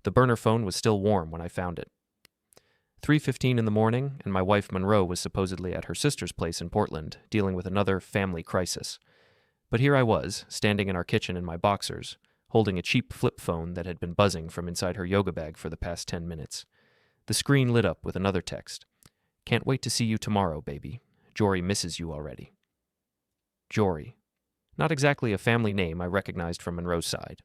The burner phone was still warm when I found it. 3:15 in the morning, and my wife Monroe was supposedly at her sister's place in Portland, dealing with another family crisis. But here I was, standing in our kitchen in my boxers, holding a cheap flip phone that had been buzzing from inside her yoga bag for the past 10 minutes. The screen lit up with another text. "Can't wait to see you tomorrow, baby. Jory misses you already." Jory. Not exactly a family name I recognized from Monroe's side.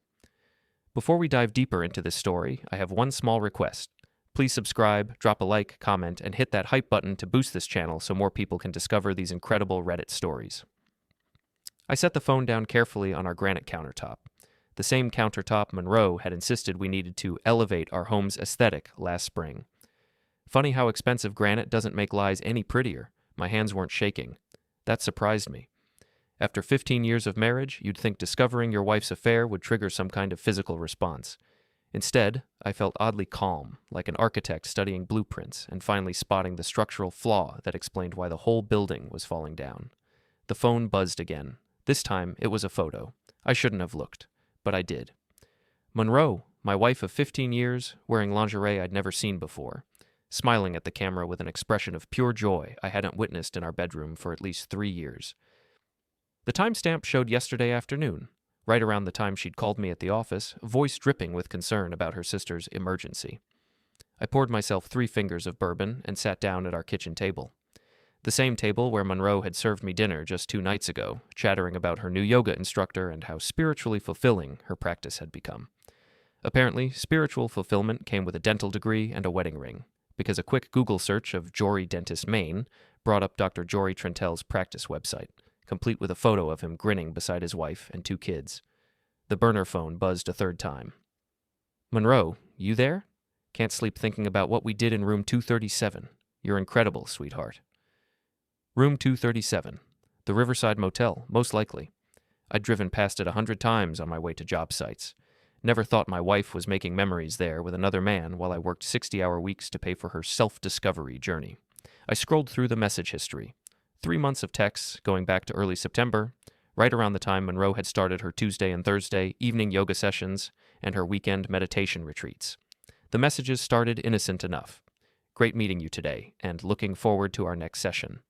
Before we dive deeper into this story, I have one small request. Please subscribe, drop a like, comment, and hit that hype button to boost this channel so more people can discover these incredible Reddit stories. I set the phone down carefully on our granite countertop, the same countertop Monroe had insisted we needed to elevate our home's aesthetic last spring. Funny how expensive granite doesn't make lies any prettier. My hands weren't shaking. That surprised me. After 15 years of marriage, you'd think discovering your wife's affair would trigger some kind of physical response. Instead, I felt oddly calm, like an architect studying blueprints and finally spotting the structural flaw that explained why the whole building was falling down. The phone buzzed again. This time, it was a photo. I shouldn't have looked, but I did. Monroe, my wife of 15 years, wearing lingerie I'd never seen before, smiling at the camera with an expression of pure joy I hadn't witnessed in our bedroom for at least 3 years. The timestamp showed yesterday afternoon, right around the time she'd called me at the office, voice dripping with concern about her sister's emergency. I poured myself 3 fingers of bourbon and sat down at our kitchen table. The same table where Monroe had served me dinner just 2 nights ago, chattering about her new yoga instructor and how spiritually fulfilling her practice had become. Apparently, spiritual fulfillment came with a dental degree and a wedding ring, because a quick Google search of Jory Dentist Maine brought up Dr. Jory Trentell's practice website, complete with a photo of him grinning beside his wife and 2 kids. The burner phone buzzed a 3rd time. "Monroe, you there? Can't sleep thinking about what we did in room 237. You're incredible, sweetheart." Room 237. The Riverside Motel, most likely. I'd driven past it 100 times on my way to job sites. Never thought my wife was making memories there with another man while I worked 60-hour weeks to pay for her self-discovery journey. I scrolled through the message history. 3 months of texts going back to early September, right around the time Monroe had started her Tuesday and Thursday evening yoga sessions and her weekend meditation retreats. The messages started innocent enough. "Great meeting you today, and looking forward to our next session."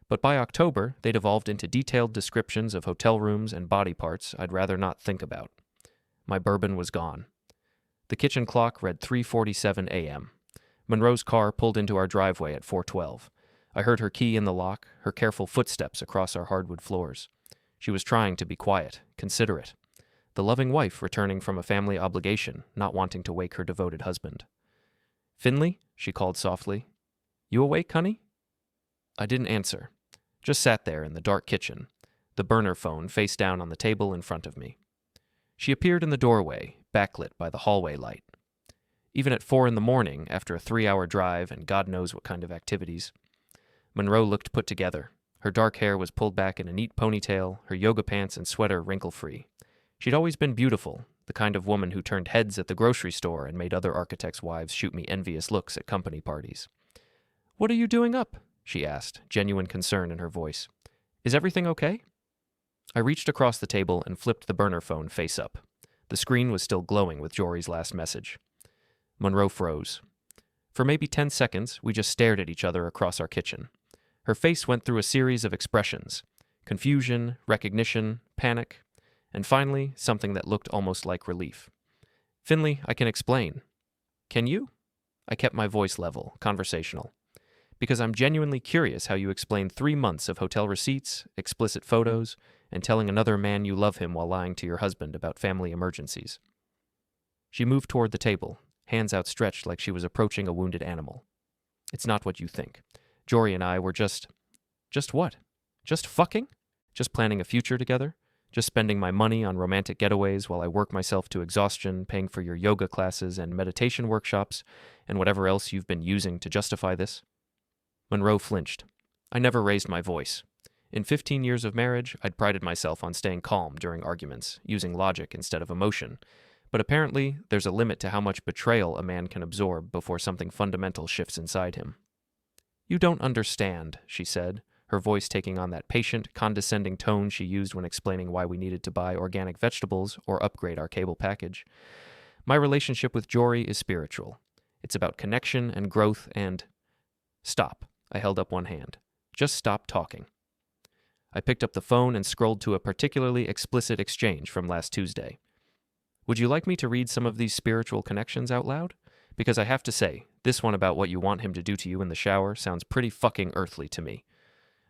But by October, they'd evolved into detailed descriptions of hotel rooms and body parts I'd rather not think about. My bourbon was gone. The kitchen clock read 3:47 a.m. Monroe's car pulled into our driveway at 4:12. I heard her key in the lock, her careful footsteps across our hardwood floors. She was trying to be quiet, considerate. The loving wife returning from a family obligation, not wanting to wake her devoted husband. "Finley?" she called softly. "You awake, honey?" I didn't answer. Just sat there in the dark kitchen, the burner phone face down on the table in front of me. She appeared in the doorway, backlit by the hallway light. Even at 4 in the morning, after a 3-hour drive and God knows what kind of activities, Monroe looked put together. Her dark hair was pulled back in a neat ponytail, her yoga pants and sweater wrinkle-free. She'd always been beautiful, the kind of woman who turned heads at the grocery store and made other architects' wives shoot me envious looks at company parties. "What are you doing up?" she asked, genuine concern in her voice. "Is everything okay?" I reached across the table and flipped the burner phone face up. The screen was still glowing with Jory's last message. Monroe froze. For maybe 10 seconds, we just stared at each other across our kitchen. Her face went through a series of expressions: confusion, recognition, panic, and finally, something that looked almost like relief. "Finley, I can explain." "Can you?" I kept my voice level, conversational. "Because I'm genuinely curious how you explain 3 months of hotel receipts, explicit photos, and telling another man you love him while lying to your husband about family emergencies." She moved toward the table, hands outstretched like she was approaching a wounded animal. "It's not what you think. Jory and I were just what? Just fucking? Just planning a future together? Just spending my money on romantic getaways while I work myself to exhaustion, paying for your yoga classes and meditation workshops, and whatever else you've been using to justify this?" Monroe flinched. I never raised my voice. In 15 years of marriage, I'd prided myself on staying calm during arguments, using logic instead of emotion. But apparently, there's a limit to how much betrayal a man can absorb before something fundamental shifts inside him. "You don't understand," she said, her voice taking on that patient, condescending tone she used when explaining why we needed to buy organic vegetables or upgrade our cable package. My relationship with Jory is spiritual. It's about connection and growth and... Stop. I held up one hand. Just stop talking. I picked up the phone and scrolled to a particularly explicit exchange from last Tuesday. Would you like me to read some of these spiritual connections out loud? Because I have to say, this one about what you want him to do to you in the shower sounds pretty fucking earthly to me.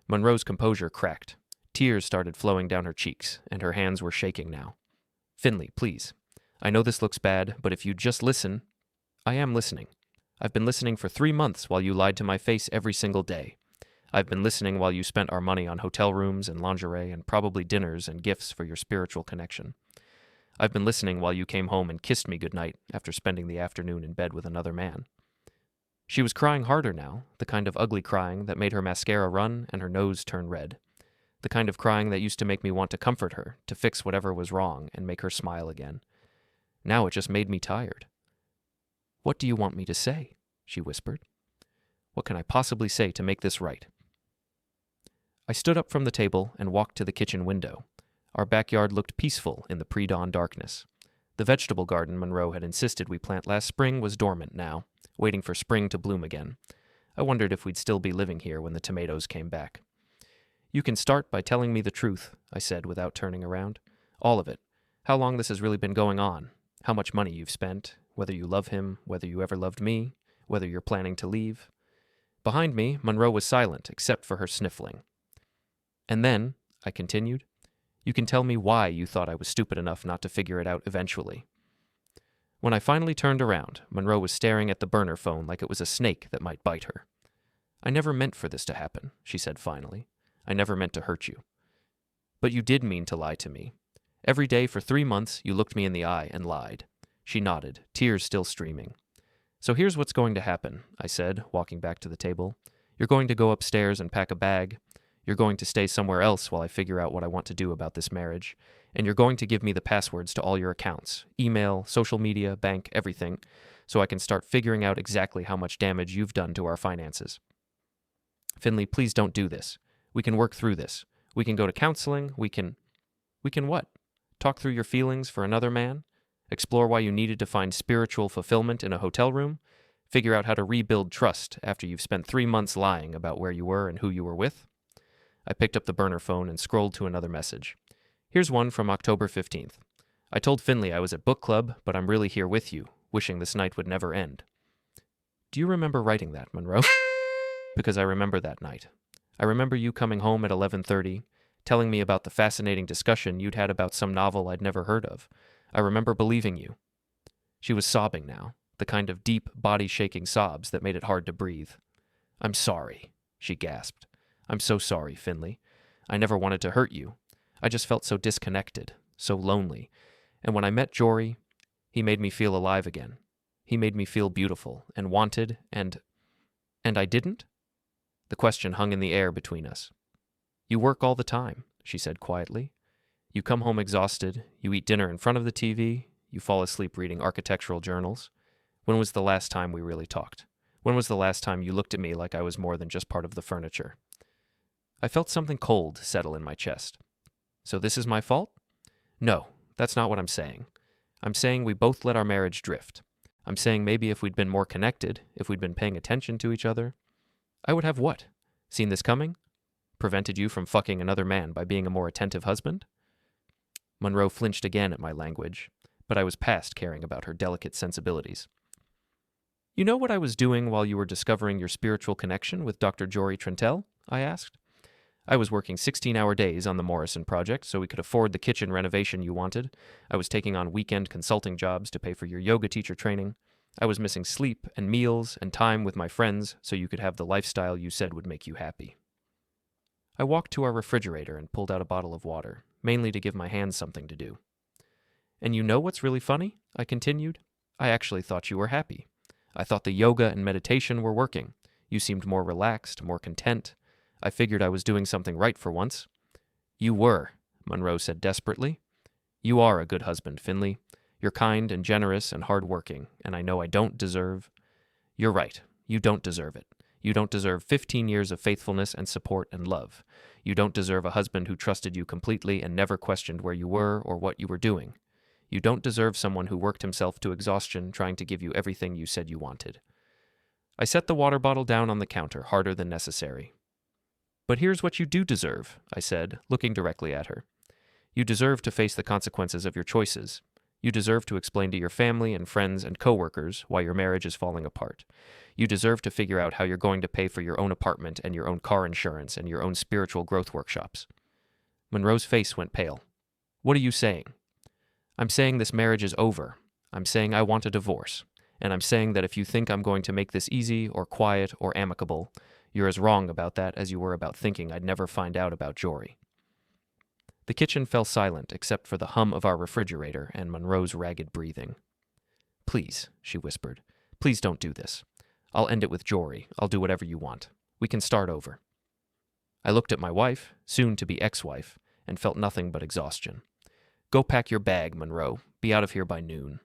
Monroe's composure cracked. Tears started flowing down her cheeks, and her hands were shaking now. Finley, please. I know this looks bad, but if you just listen... I am listening. I've been listening for 3 months while you lied to my face every single day. I've been listening while you spent our money on hotel rooms and lingerie and probably dinners and gifts for your spiritual connection. I've been listening while you came home and kissed me goodnight after spending the afternoon in bed with another man. She was crying harder now, the kind of ugly crying that made her mascara run and her nose turn red. The kind of crying that used to make me want to comfort her, to fix whatever was wrong and make her smile again. Now it just made me tired. What do you want me to say? She whispered. What can I possibly say to make this right? I stood up from the table and walked to the kitchen window. Our backyard looked peaceful in the pre-dawn darkness. The vegetable garden Monroe had insisted we plant last spring was dormant now, waiting for spring to bloom again. I wondered if we'd still be living here when the tomatoes came back. You can start by telling me the truth, I said without turning around. All of it. How long this has really been going on. How much money you've spent. Whether you love him. Whether you ever loved me. Whether you're planning to leave. Behind me, Monroe was silent, except for her sniffling. And then, I continued, you can tell me why you thought I was stupid enough not to figure it out eventually. When I finally turned around, Monroe was staring at the burner phone like it was a snake that might bite her. I never meant for this to happen, she said finally. I never meant to hurt you. But you did mean to lie to me. Every day for 3 months, you looked me in the eye and lied. She nodded, tears still streaming. So here's what's going to happen, I said, walking back to the table. You're going to go upstairs and pack a bag. You're going to stay somewhere else while I figure out what I want to do about this marriage. And you're going to give me the passwords to all your accounts, email, social media, bank, everything, so I can start figuring out exactly how much damage you've done to our finances. Finley, please don't do this. We can work through this. We can go to counseling. We can what? Talk through your feelings for another man? Explore why you needed to find spiritual fulfillment in a hotel room? Figure out how to rebuild trust after you've spent 3 months lying about where you were and who you were with? I picked up the burner phone and scrolled to another message. Here's one from October 15th. I told Finley I was at book club, but I'm really here with you, wishing this night would never end. Do you remember writing that, Monroe? Because I remember that night. I remember you coming home at 11:30, telling me about the fascinating discussion you'd had about some novel I'd never heard of. I remember believing you. She was sobbing now, the kind of deep, body-shaking sobs that made it hard to breathe. I'm sorry, she gasped. I'm so sorry, Finley. I never wanted to hurt you. I just felt so disconnected, so lonely. And when I met Jory, he made me feel alive again. He made me feel beautiful and wanted, and I didn't? The question hung in the air between us. You work all the time, she said quietly. You come home exhausted, you eat dinner in front of the TV, you fall asleep reading architectural journals. When was the last time we really talked? When was the last time you looked at me like I was more than just part of the furniture? I felt something cold settle in my chest. So this is my fault? No, that's not what I'm saying. I'm saying we both let our marriage drift. I'm saying maybe if we'd been more connected, if we'd been paying attention to each other, I would have what? Seen this coming? Prevented you from fucking another man by being a more attentive husband? Monroe flinched again at my language, but I was past caring about her delicate sensibilities. You know what I was doing while you were discovering your spiritual connection with Dr. Jory Trentell? I asked. I was working 16-hour days on the Morrison project so we could afford the kitchen renovation you wanted. I was taking on weekend consulting jobs to pay for your yoga teacher training. I was missing sleep and meals and time with my friends so you could have the lifestyle you said would make you happy. I walked to our refrigerator and pulled out a bottle of water, mainly to give my hands something to do. And you know what's really funny? I continued. I actually thought you were happy. I thought the yoga and meditation were working. You seemed more relaxed, more content. I figured I was doing something right for once. You were, Monroe said desperately. You are a good husband, Finley. You're kind and generous and hard-working, and I know I don't deserve... You're right. You don't deserve it. You don't deserve 15 years of faithfulness and support and love. You don't deserve a husband who trusted you completely and never questioned where you were or what you were doing. You don't deserve someone who worked himself to exhaustion trying to give you everything you said you wanted. I set the water bottle down on the counter harder than necessary. But here's what you do deserve, I said, looking directly at her. You deserve to face the consequences of your choices. You deserve to explain to your family and friends and coworkers why your marriage is falling apart. You deserve to figure out how you're going to pay for your own apartment and your own car insurance and your own spiritual growth workshops. Monroe's face went pale. What are you saying? I'm saying this marriage is over. I'm saying I want a divorce. And I'm saying that if you think I'm going to make this easy or quiet or amicable, you're as wrong about that as you were about thinking I'd never find out about Jory. The kitchen fell silent except for the hum of our refrigerator and Monroe's ragged breathing. Please, she whispered. Please don't do this. I'll end it with Jory. I'll do whatever you want. We can start over. I looked at my wife, soon to be ex-wife, and felt nothing but exhaustion. Go pack your bag, Monroe. Be out of here by noon.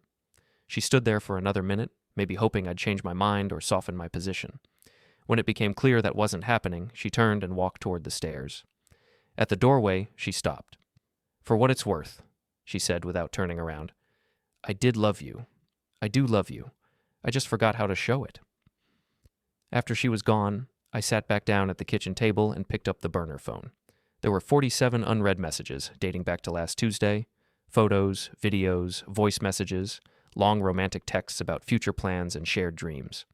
She stood there for another minute, maybe hoping I'd change my mind or soften my position. When it became clear that wasn't happening, she turned and walked toward the stairs. At the doorway, she stopped. For what it's worth, she said without turning around, I did love you. I do love you. I just forgot how to show it. After she was gone, I sat back down at the kitchen table and picked up the burner phone. There were 47 unread messages dating back to last Tuesday, photos, videos, voice messages, long romantic texts about future plans and shared dreams.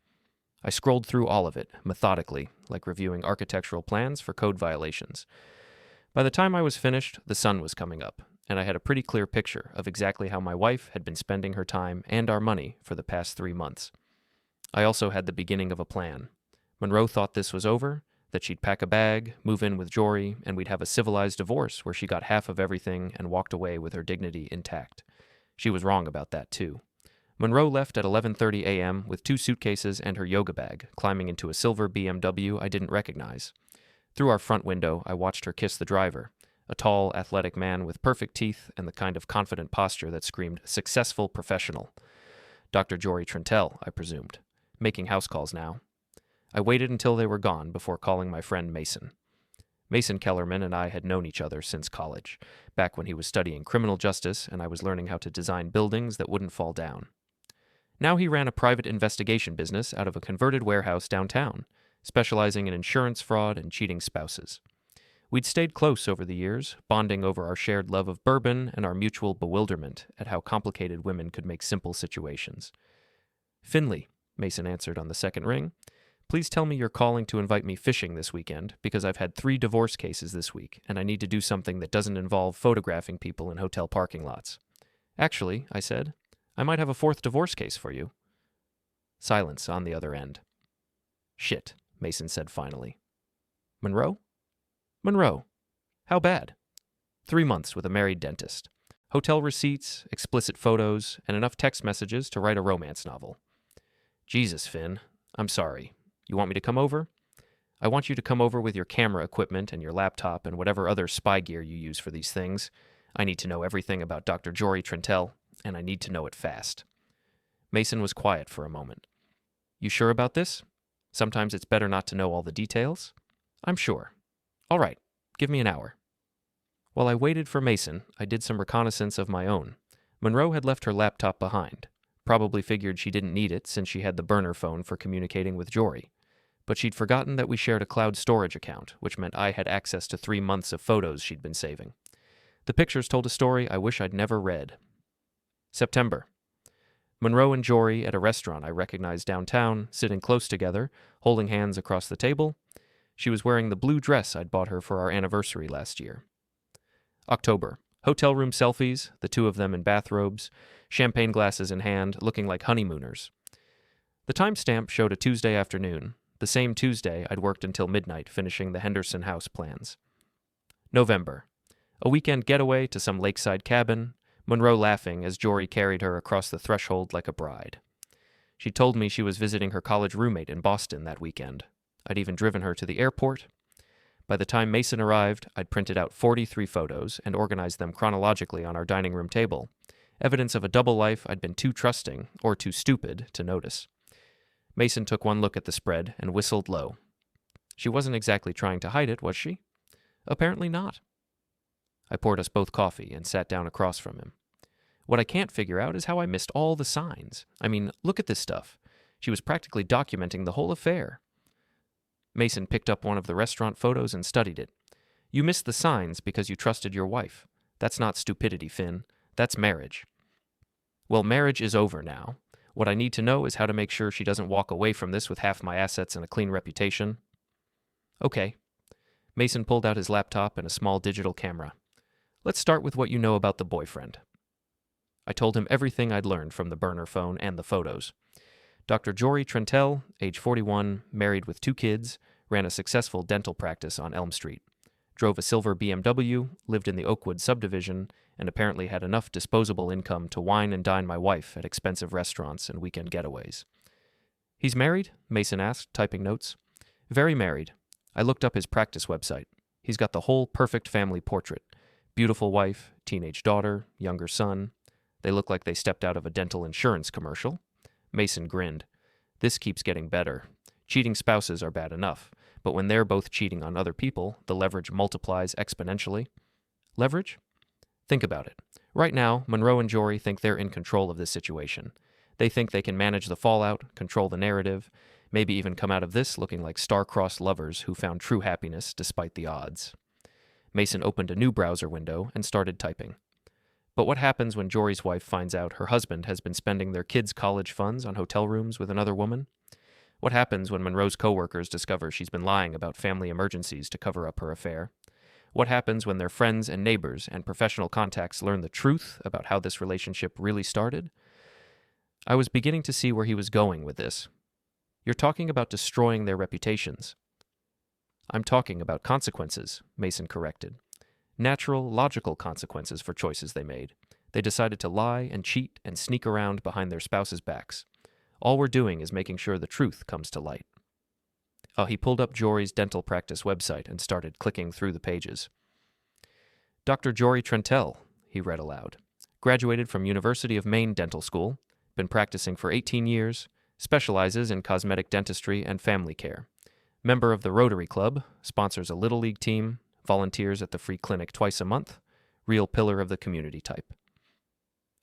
I scrolled through all of it, methodically, like reviewing architectural plans for code violations. By the time I was finished, the sun was coming up, and I had a pretty clear picture of exactly how my wife had been spending her time and our money for the past 3 months. I also had the beginning of a plan. Monroe thought this was over, that she'd pack a bag, move in with Jory, and we'd have a civilized divorce where she got half of everything and walked away with her dignity intact. She was wrong about that, too. Monroe left at 11:30 a.m. with 2 suitcases and her yoga bag, climbing into a silver BMW I didn't recognize. Through our front window, I watched her kiss the driver, a tall, athletic man with perfect teeth and the kind of confident posture that screamed successful professional. Dr. Jory Trentell, I presumed. Making house calls now. I waited until they were gone before calling my friend Mason. Mason Kellerman and I had known each other since college, back when he was studying criminal justice and I was learning how to design buildings that wouldn't fall down. Now he ran a private investigation business out of a converted warehouse downtown, specializing in insurance fraud and cheating spouses. We'd stayed close over the years, bonding over our shared love of bourbon and our mutual bewilderment at how complicated women could make simple situations. Finley, Mason answered on the second ring. Please tell me you're calling to invite me fishing this weekend because I've had 3 divorce cases this week and I need to do something that doesn't involve photographing people in hotel parking lots. Actually, I said, I might have a 4th divorce case for you. Silence on the other end. Shit, Mason said finally. Monroe? Monroe. How bad? 3 months with a married dentist. Hotel receipts, explicit photos, and enough text messages to write a romance novel. Jesus, Finn. I'm sorry. You want me to come over? I want you to come over with your camera equipment and your laptop and whatever other spy gear you use for these things. I need to know everything about Dr. Jory Trentell, and I need to know it fast. Mason was quiet for a moment. You sure about this? Sometimes it's better not to know all the details. I'm sure. All right, give me an hour. While I waited for Mason, I did some reconnaissance of my own. Monroe had left her laptop behind. Probably figured she didn't need it since she had the burner phone for communicating with Jory. But she'd forgotten that we shared a cloud storage account, which meant I had access to 3 months of photos she'd been saving. The pictures told a story I wish I'd never read. September. Monroe and Jory at a restaurant I recognized downtown, sitting close together, holding hands across the table. She was wearing the blue dress I'd bought her for our anniversary last year. October. Hotel room selfies, the 2 of them in bathrobes, champagne glasses in hand, looking like honeymooners. The timestamp showed a Tuesday afternoon, the same Tuesday I'd worked until midnight finishing the Henderson house plans. November. A weekend getaway to some lakeside cabin, Monroe laughing as Jory carried her across the threshold like a bride. She told me she was visiting her college roommate in Boston that weekend. I'd even driven her to the airport. By the time Mason arrived, I'd printed out 43 photos and organized them chronologically on our dining room table, evidence of a double life I'd been too trusting, or too stupid, to notice. Mason took one look at the spread and whistled low. She wasn't exactly trying to hide it, was she? Apparently not. I poured us both coffee and sat down across from him. What I can't figure out is how I missed all the signs. I mean, look at this stuff. She was practically documenting the whole affair. Mason picked up one of the restaurant photos and studied it. You missed the signs because you trusted your wife. That's not stupidity, Finn. That's marriage. Well, marriage is over now. What I need to know is how to make sure she doesn't walk away from this with half my assets and a clean reputation. Okay. Mason pulled out his laptop and a small digital camera. Let's start with what you know about the boyfriend. I told him everything I'd learned from the burner phone and the photos. Dr. Jory Trentell, age 41, married with 2 kids, ran a successful dental practice on Elm Street, drove a silver BMW, lived in the Oakwood subdivision, and apparently had enough disposable income to wine and dine my wife at expensive restaurants and weekend getaways. He's married? Mason asked, typing notes. Very married. I looked up his practice website. He's got the whole perfect family portrait. Beautiful wife, teenage daughter, younger son. They look like they stepped out of a dental insurance commercial. Mason grinned. This keeps getting better. Cheating spouses are bad enough, but when they're both cheating on other people, the leverage multiplies exponentially. Leverage? Think about it. Right now, Monroe and Jory think they're in control of this situation. They think they can manage the fallout, control the narrative, maybe even come out of this looking like star-crossed lovers who found true happiness despite the odds. Mason opened a new browser window and started typing. But what happens when Jory's wife finds out her husband has been spending their kids' college funds on hotel rooms with another woman? What happens when Monroe's coworkers discover she's been lying about family emergencies to cover up her affair? What happens when their friends and neighbors and professional contacts learn the truth about how this relationship really started? I was beginning to see where he was going with this. You're talking about destroying their reputations. I'm talking about consequences, Mason corrected. Natural, logical consequences for choices they made. They decided to lie and cheat and sneak around behind their spouses' backs. All we're doing is making sure the truth comes to light. He pulled up Jory's dental practice website and started clicking through the pages. Dr. Jory Trentell, he read aloud. Graduated from University of Maine Dental School, been practicing for 18 years, specializes in cosmetic dentistry and family care. Member of the Rotary Club, sponsors a Little League team, volunteers at the free clinic twice a month, real pillar of the community type.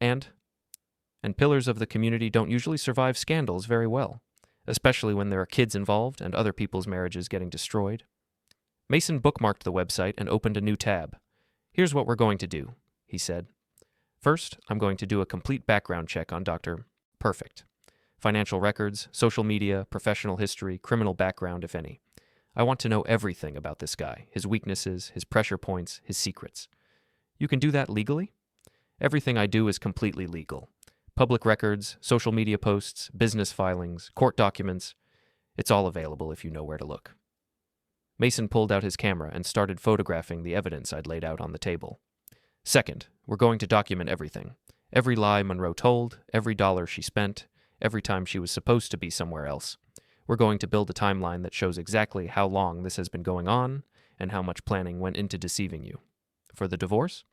And pillars of the community don't usually survive scandals very well, especially when there are kids involved and other people's marriages getting destroyed. Mason bookmarked the website and opened a new tab. Here's what we're going to do, he said. First, I'm going to do a complete background check on Dr. Perfect. Financial records, social media, professional history, criminal background, if any. I want to know everything about this guy, his weaknesses, his pressure points, his secrets. You can do that legally? Everything I do is completely legal. Public records, social media posts, business filings, court documents. It's all available if you know where to look. Mason pulled out his camera and started photographing the evidence I'd laid out on the table. Second, we're going to document everything. Every lie Monroe told, every dollar she spent, every time she was supposed to be somewhere else. We're going to build a timeline that shows exactly how long this has been going on and how much planning went into deceiving you. For the divorce?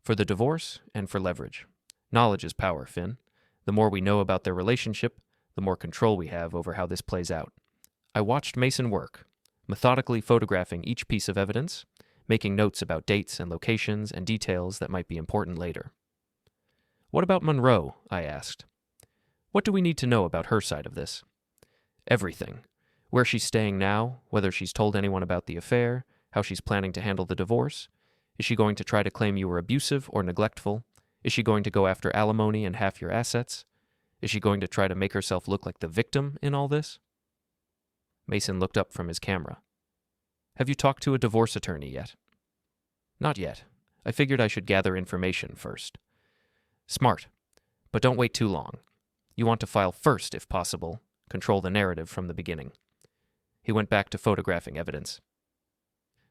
For the divorce and for leverage. Knowledge is power, Finn. The more we know about their relationship, the more control we have over how this plays out. I watched Mason work, methodically photographing each piece of evidence, making notes about dates and locations and details that might be important later. What about Monroe? I asked. What do we need to know about her side of this? Everything. Where she's staying now, whether she's told anyone about the affair, how she's planning to handle the divorce. Is she going to try to claim you were abusive or neglectful? Is she going to go after alimony and half your assets? Is she going to try to make herself look like the victim in all this? Mason looked up from his camera. Have you talked to a divorce attorney yet? Not yet. I figured I should gather information first. Smart. But don't wait too long. You want to file first if possible. Control the narrative from the beginning. He went back to photographing evidence.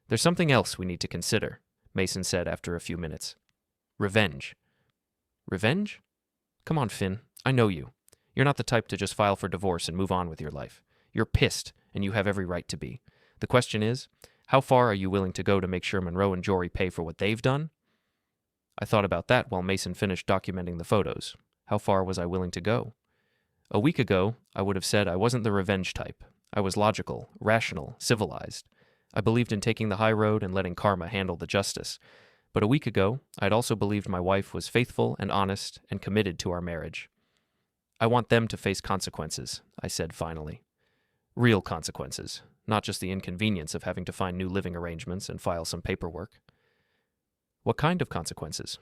There's something else we need to consider, Mason said after a few minutes. Revenge. Revenge? Come on, Finn. I know you. You're not the type to just file for divorce and move on with your life. You're pissed, and you have every right to be. The question is, how far are you willing to go to make sure Monroe and Jory pay for what they've done? I thought about that while Mason finished documenting the photos. How far was I willing to go? A week ago, I would have said I wasn't the revenge type. I was logical, rational, civilized. I believed in taking the high road and letting karma handle the justice. But a week ago, I'd also believed my wife was faithful and honest and committed to our marriage. I want them to face consequences, I said finally. Real consequences, not just the inconvenience of having to find new living arrangements and file some paperwork. What kind of consequences?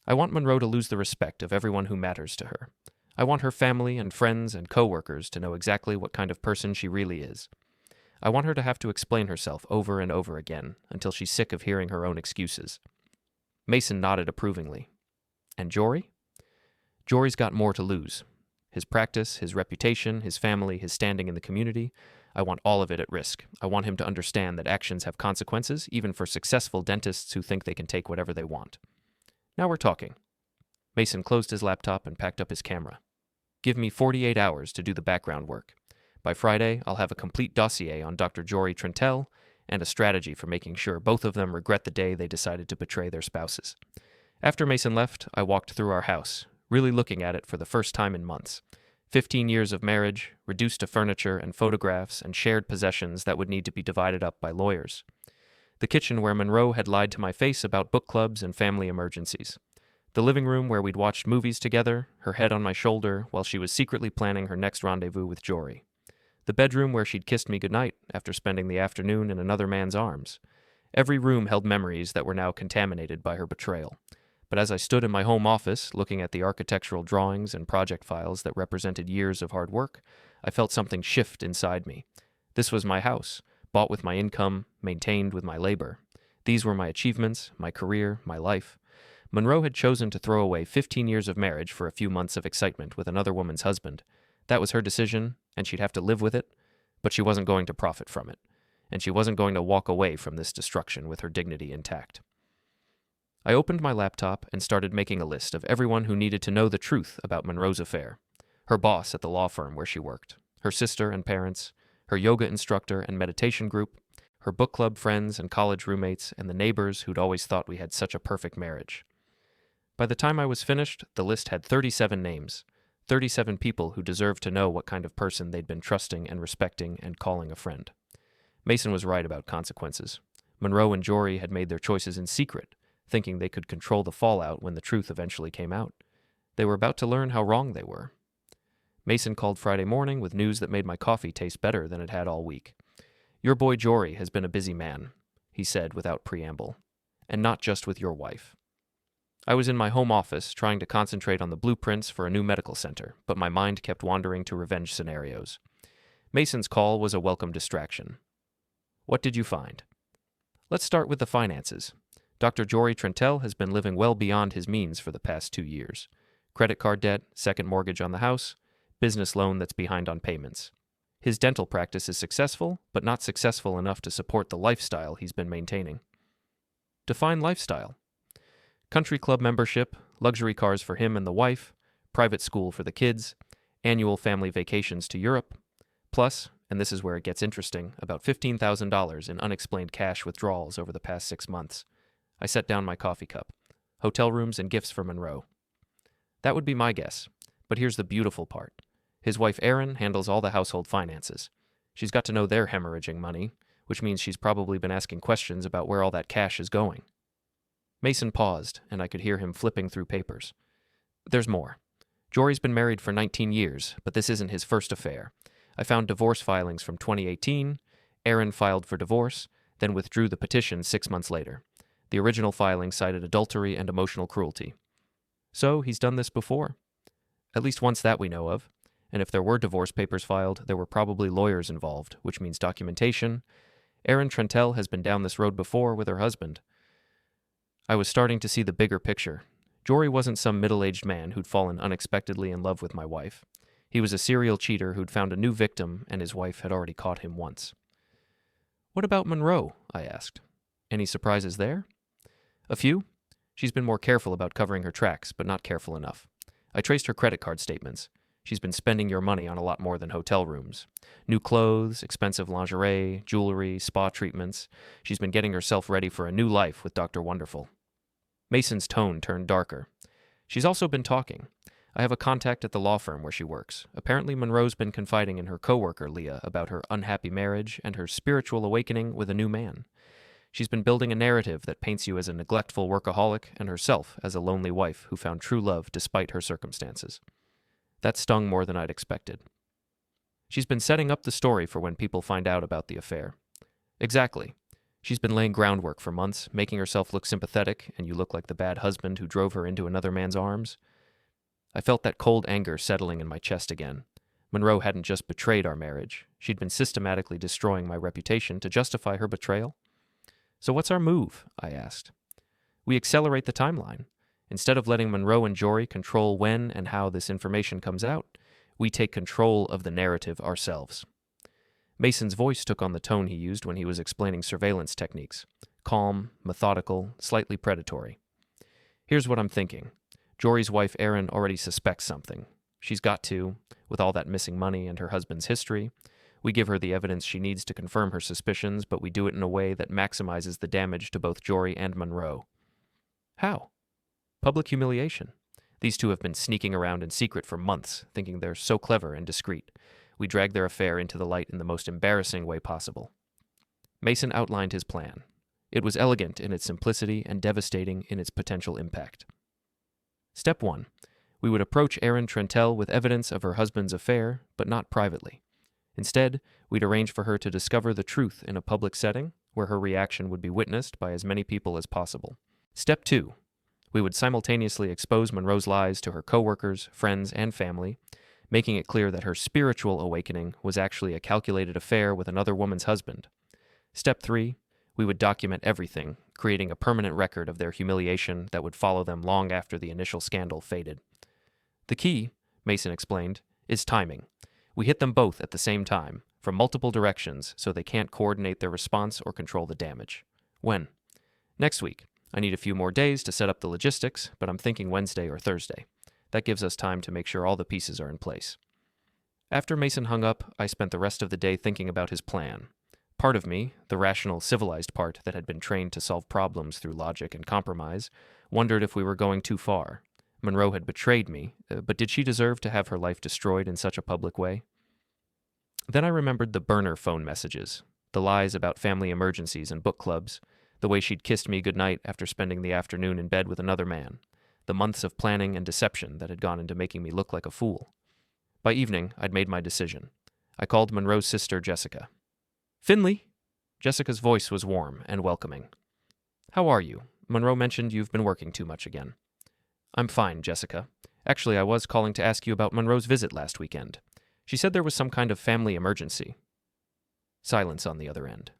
I want Monroe to lose the respect of everyone who matters to her. I want her family and friends and coworkers to know exactly what kind of person she really is. I want her to have to explain herself over and over again until she's sick of hearing her own excuses. Mason nodded approvingly. And Jory? Jory's got more to lose. His practice, his reputation, his family, his standing in the community. I want all of it at risk. I want him to understand that actions have consequences, even for successful dentists who think they can take whatever they want. Now we're talking. Mason closed his laptop and packed up his camera. Give me 48 hours to do the background work. By Friday, I'll have a complete dossier on Dr. Jory Trentell and a strategy for making sure both of them regret the day they decided to betray their spouses. After Mason left, I walked through our house, really looking at it for the first time in months. 15 years of marriage, reduced to furniture and photographs and shared possessions that would need to be divided up by lawyers. The kitchen where Monroe had lied to my face about book clubs and family emergencies. The living room where we'd watched movies together, her head on my shoulder while she was secretly planning her next rendezvous with Jory. The bedroom where she'd kissed me goodnight after spending the afternoon in another man's arms. Every room held memories that were now contaminated by her betrayal. But as I stood in my home office, looking at the architectural drawings and project files that represented years of hard work, I felt something shift inside me. This was my house, bought with my income, maintained with my labor. These were my achievements, my career, my life. Monroe had chosen to throw away 15 years of marriage for a few months of excitement with another woman's husband. That was her decision, and she'd have to live with it, but she wasn't going to profit from it, and she wasn't going to walk away from this destruction with her dignity intact. I opened my laptop and started making a list of everyone who needed to know the truth about Monroe's affair. Her boss at the law firm where she worked, her sister and parents, her yoga instructor and meditation group, her book club friends and college roommates, and the neighbors who'd always thought we had such a perfect marriage. By the time I was finished, the list had 37 names, 37 people who deserved to know what kind of person they'd been trusting and respecting and calling a friend. Mason was right about consequences. Monroe and Jory had made their choices in secret, thinking they could control the fallout when the truth eventually came out. They were about to learn how wrong they were. Mason called Friday morning with news that made my coffee taste better than it had all week. Your boy Jory has been a busy man, he said without preamble, and not just with your wife. I was in my home office trying to concentrate on the blueprints for a new medical center, but my mind kept wandering to revenge scenarios. Mason's call was a welcome distraction. What did you find? Let's start with the finances. Dr. Jory Trentell has been living well beyond his means for the past 2 years. Credit card debt, second mortgage on the house, business loan that's behind on payments. His dental practice is successful, but not successful enough to support the lifestyle he's been maintaining. Define lifestyle. Country club membership, luxury cars for him and the wife, private school for the kids, annual family vacations to Europe, plus, and this is where it gets interesting, about $15,000 in unexplained cash withdrawals over the past 6 months. I set down my coffee cup. Hotel rooms and gifts for Monroe. That would be my guess, but here's the beautiful part. His wife Erin handles all the household finances. She's got to know they're hemorrhaging money, which means she's probably been asking questions about where all that cash is going. Mason paused, and I could hear him flipping through papers. There's more. Jory's been married for 19 years, but this isn't his first affair. I found divorce filings from 2018. Erin filed for divorce, then withdrew the petition 6 months later. The original filing cited adultery and emotional cruelty. So he's done this before. At least once that we know of. And if there were divorce papers filed, there were probably lawyers involved, which means documentation. Erin Trentell has been down this road before with her husband. I was starting to see the bigger picture. Jory wasn't some middle-aged man who'd fallen unexpectedly in love with my wife. He was a serial cheater who'd found a new victim, and his wife had already caught him once. What about Monroe? I asked. Any surprises there? A few. She's been more careful about covering her tracks, but not careful enough. I traced her credit card statements. She's been spending your money on a lot more than hotel rooms. New clothes, expensive lingerie, jewelry, spa treatments. She's been getting herself ready for a new life with Dr. Wonderful. Mason's tone turned darker. She's also been talking. I have a contact at the law firm where she works. Apparently Monroe's been confiding in her coworker, Leah, about her unhappy marriage and her spiritual awakening with a new man. She's been building a narrative that paints you as a neglectful workaholic and herself as a lonely wife who found true love despite her circumstances. That stung more than I'd expected. She's been setting up the story for when people find out about the affair. Exactly. She's been laying groundwork for months, making herself look sympathetic, and you look like the bad husband who drove her into another man's arms. I felt that cold anger settling in my chest again. Monroe hadn't just betrayed our marriage. She'd been systematically destroying my reputation to justify her betrayal. So what's our move? I asked. We accelerate the timeline. Instead of letting Monroe and Jory control when and how this information comes out, we take control of the narrative ourselves. Mason's voice took on the tone he used when he was explaining surveillance techniques. Calm, methodical, slightly predatory. Here's what I'm thinking. Jory's wife Erin already suspects something. She's got to, with all that missing money and her husband's history. We give her the evidence she needs to confirm her suspicions, but we do it in a way that maximizes the damage to both Jory and Monroe. How? Public humiliation. These two have been sneaking around in secret for months, thinking they're so clever and discreet. We drag their affair into the light in the most embarrassing way possible. Mason outlined his plan. It was elegant in its simplicity and devastating in its potential impact. Step 1. We would approach Jory Trentell with evidence of her husband's affair, but not privately. Instead, we'd arrange for her to discover the truth in a public setting, where her reaction would be witnessed by as many people as possible. Step 2. We would simultaneously expose Monroe's lies to her coworkers, friends, and family, making it clear that her spiritual awakening was actually a calculated affair with another woman's husband. Step 3. We would document everything, creating a permanent record of their humiliation that would follow them long after the initial scandal faded. The key, Mason explained, is timing. We hit them both at the same time, from multiple directions, so they can't coordinate their response or control the damage. When? Next week. I need a few more days to set up the logistics, but I'm thinking Wednesday or Thursday. That gives us time to make sure all the pieces are in place. After Mason hung up, I spent the rest of the day thinking about his plan. Part of me, the rational, civilized part that had been trained to solve problems through logic and compromise, wondered if we were going too far. Monroe had betrayed me, but did she deserve to have her life destroyed in such a public way? Then I remembered the burner phone messages, the lies about family emergencies and book clubs, the way she'd kissed me goodnight after spending the afternoon in bed with another man, the months of planning and deception that had gone into making me look like a fool. By evening, I'd made my decision. I called Monroe's sister, Jessica. "Finley!" Jessica's voice was warm and welcoming. "How are you? Monroe mentioned you've been working too much again." "I'm fine, Jessica. Actually, I was calling to ask you about Monroe's visit last weekend. She said there was some kind of family emergency." Silence on the other end.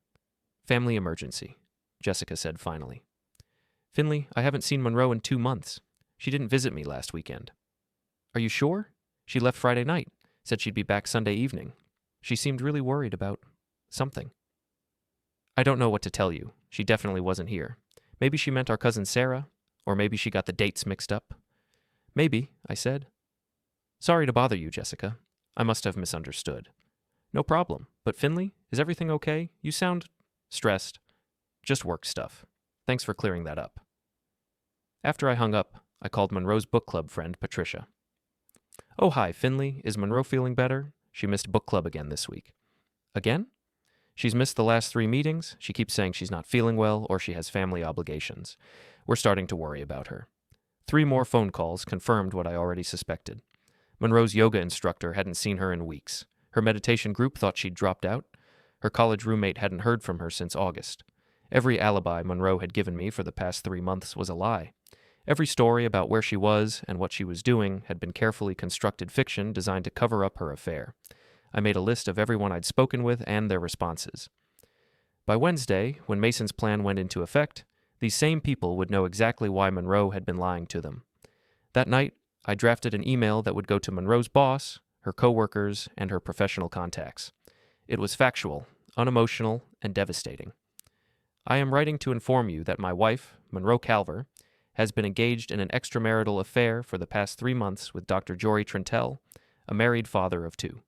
"Family emergency," Jessica said finally. "Finley, I haven't seen Monroe in 2 months. She didn't visit me last weekend." "Are you sure? She left Friday night, said she'd be back Sunday evening. She seemed really worried about something." "I don't know what to tell you. She definitely wasn't here. Maybe she meant our cousin Sarah, or maybe she got the dates mixed up." "Maybe," I said. "Sorry to bother you, Jessica. I must have misunderstood." "No problem. But Finley, is everything okay? You sound stressed." "Just work stuff. Thanks for clearing that up." After I hung up, I called Monroe's book club friend, Patricia. "Oh, hi, Finley. Is Monroe feeling better? She missed book club again this week." "Again?" "She's missed the last 3 meetings. She keeps saying she's not feeling well or she has family obligations. We're starting to worry about her." 3 more phone calls confirmed what I already suspected. Monroe's yoga instructor hadn't seen her in weeks. Her meditation group thought she'd dropped out. Her college roommate hadn't heard from her since August. Every alibi Monroe had given me for the past 3 months was a lie. Every story about where she was and what she was doing had been carefully constructed fiction designed to cover up her affair. I made a list of everyone I'd spoken with and their responses. By Wednesday, when Mason's plan went into effect, these same people would know exactly why Monroe had been lying to them. That night, I drafted an email that would go to Monroe's boss, her coworkers, and her professional contacts. It was factual, unemotional, and devastating. "I am writing to inform you that my wife, Monroe Calver, has been engaged in an extramarital affair for the past 3 months with Dr. Jory Trentell, a married father of 2.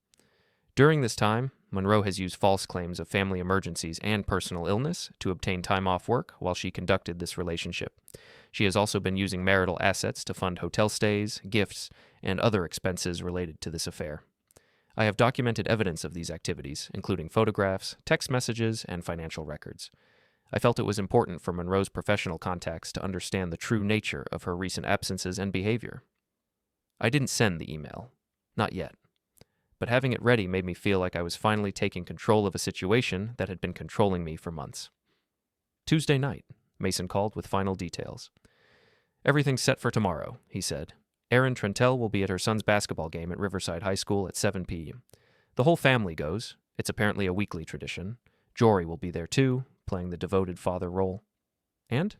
During this time, Monroe has used false claims of family emergencies and personal illness to obtain time off work while she conducted this relationship. She has also been using marital assets to fund hotel stays, gifts, and other expenses related to this affair. I have documented evidence of these activities, including photographs, text messages, and financial records. I felt it was important for Monroe's professional contacts to understand the true nature of her recent absences and behavior. I didn't send the email. Not yet. But having it ready made me feel like I was finally taking control of a situation that had been controlling me for months. Tuesday night, Mason called with final details. "Everything's set for tomorrow," he said. "Erin Trentell will be at her son's basketball game at Riverside High School at 7 p.m. The whole family goes. It's apparently a weekly tradition. Jory will be there too, playing the devoted father role. And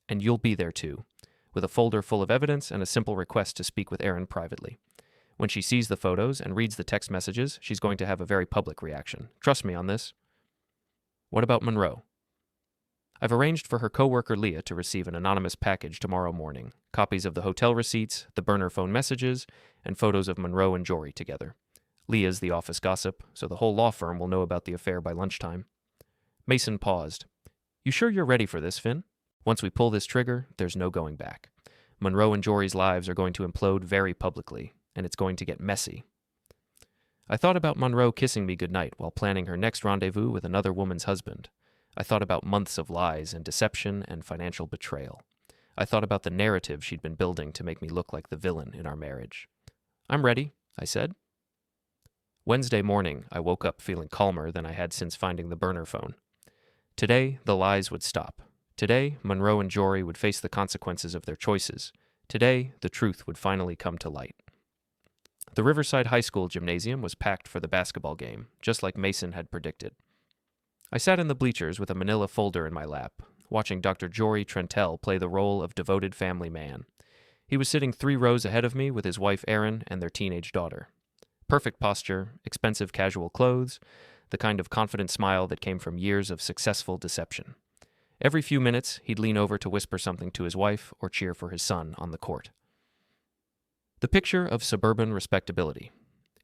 you'll be there too, with a folder full of evidence and a simple request to speak with Erin privately. When she sees the photos and reads the text messages, she's going to have a very public reaction. Trust me on this." "What about Monroe?" "I've arranged for her coworker Leah to receive an anonymous package tomorrow morning, copies of the hotel receipts, the burner phone messages, and photos of Monroe and Jory together. Leah's the office gossip, so the whole law firm will know about the affair by lunchtime." Mason paused. "You sure you're ready for this, Finn? Once we pull this trigger, there's no going back. Monroe and Jory's lives are going to implode very publicly, and it's going to get messy." I thought about Monroe kissing me goodnight while planning her next rendezvous with another woman's husband. I thought about months of lies and deception and financial betrayal. I thought about the narrative she'd been building to make me look like the villain in our marriage. "I'm ready," I said. Wednesday morning, I woke up feeling calmer than I had since finding the burner phone. Today, the lies would stop. Today, Monroe and Jory would face the consequences of their choices. Today, the truth would finally come to light. The Riverside High School gymnasium was packed for the basketball game, just like Mason had predicted. I sat in the bleachers with a manila folder in my lap, watching Dr. Jory Trentell play the role of devoted family man. He was sitting 3 rows ahead of me with his wife Erin and their teenage daughter. Perfect posture, expensive casual clothes, the kind of confident smile that came from years of successful deception. Every few minutes, he'd lean over to whisper something to his wife or cheer for his son on the court. The picture of suburban respectability.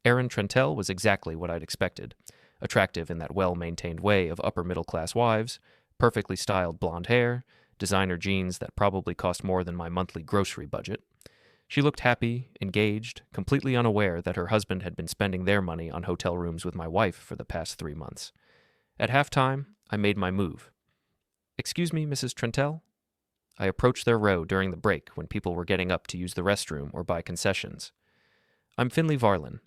Erin Trentell was exactly what I'd expected. Attractive in that well-maintained way of upper-middle-class wives, perfectly styled blonde hair, designer jeans that probably cost more than my monthly grocery budget. She looked happy, engaged, completely unaware that her husband had been spending their money on hotel rooms with my wife for the past 3 months. At halftime, I made my move. "Excuse me, Mrs. Trentell?" I approached their row during the break when people were getting up to use the restroom or buy concessions. "I'm Finley Varlin.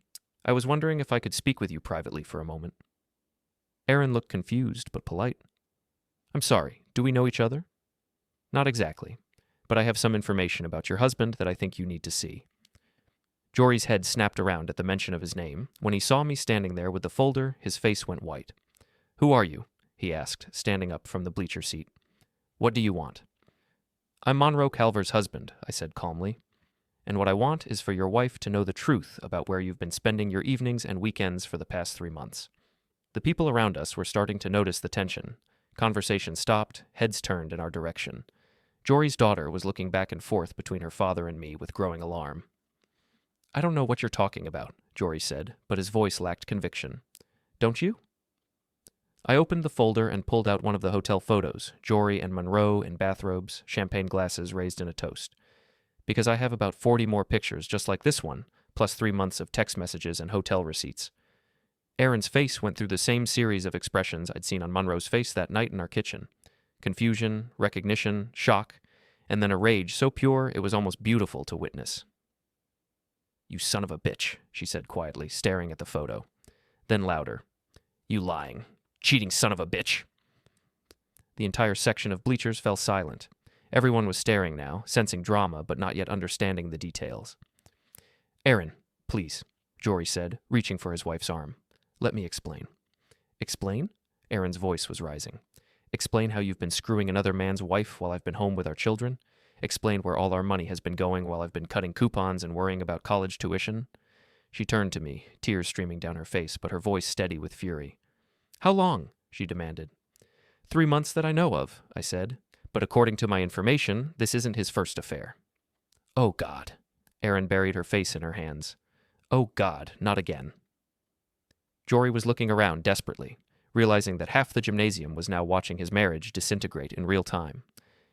I was wondering if I could speak with you privately for a moment." Erin looked confused but polite. "I'm sorry, do we know each other?" "Not exactly, but I have some information about your husband that I think you need to see." Jory's head snapped around at the mention of his name. When he saw me standing there with the folder, his face went white. "Who are you?" he asked, standing up from the bleacher seat. "What do you want?" "I'm Monroe Calver's husband," I said calmly. "And what I want is for your wife to know the truth about where you've been spending your evenings and weekends for the past 3 months." The people around us were starting to notice the tension. Conversation stopped, heads turned in our direction. Jory's daughter was looking back and forth between her father and me with growing alarm. "I don't know what you're talking about," Jory said, but his voice lacked conviction. "Don't you?" I opened the folder and pulled out one of the hotel photos, Jory and Monroe in bathrobes, champagne glasses raised in a toast. Because I have about 40 more pictures just like this one, plus 3 months of text messages and hotel receipts. Erin's face went through the same series of expressions I'd seen on Monroe's face that night in our kitchen. Confusion, recognition, shock, and then a rage so pure it was almost beautiful to witness. "You son of a bitch," she said quietly, staring at the photo. Then louder. "You lying, cheating son of a bitch." The entire section of bleachers fell silent. Everyone was staring now, sensing drama but not yet understanding the details. "Erin, please," Jory said, reaching for his wife's arm. "Let me explain." "Explain?" Erin's voice was rising. "Explain how you've been screwing another man's wife while I've been home with our children? Explain where all our money has been going while I've been cutting coupons and worrying about college tuition?" She turned to me, tears streaming down her face, but her voice steady with fury. "How long?" she demanded. 3 months that I know of," I said. "But according to my information, this isn't his first affair." "Oh, God." Erin buried her face in her hands. "Oh, God, not again." Jory was looking around desperately, realizing that half the gymnasium was now watching his marriage disintegrate in real time.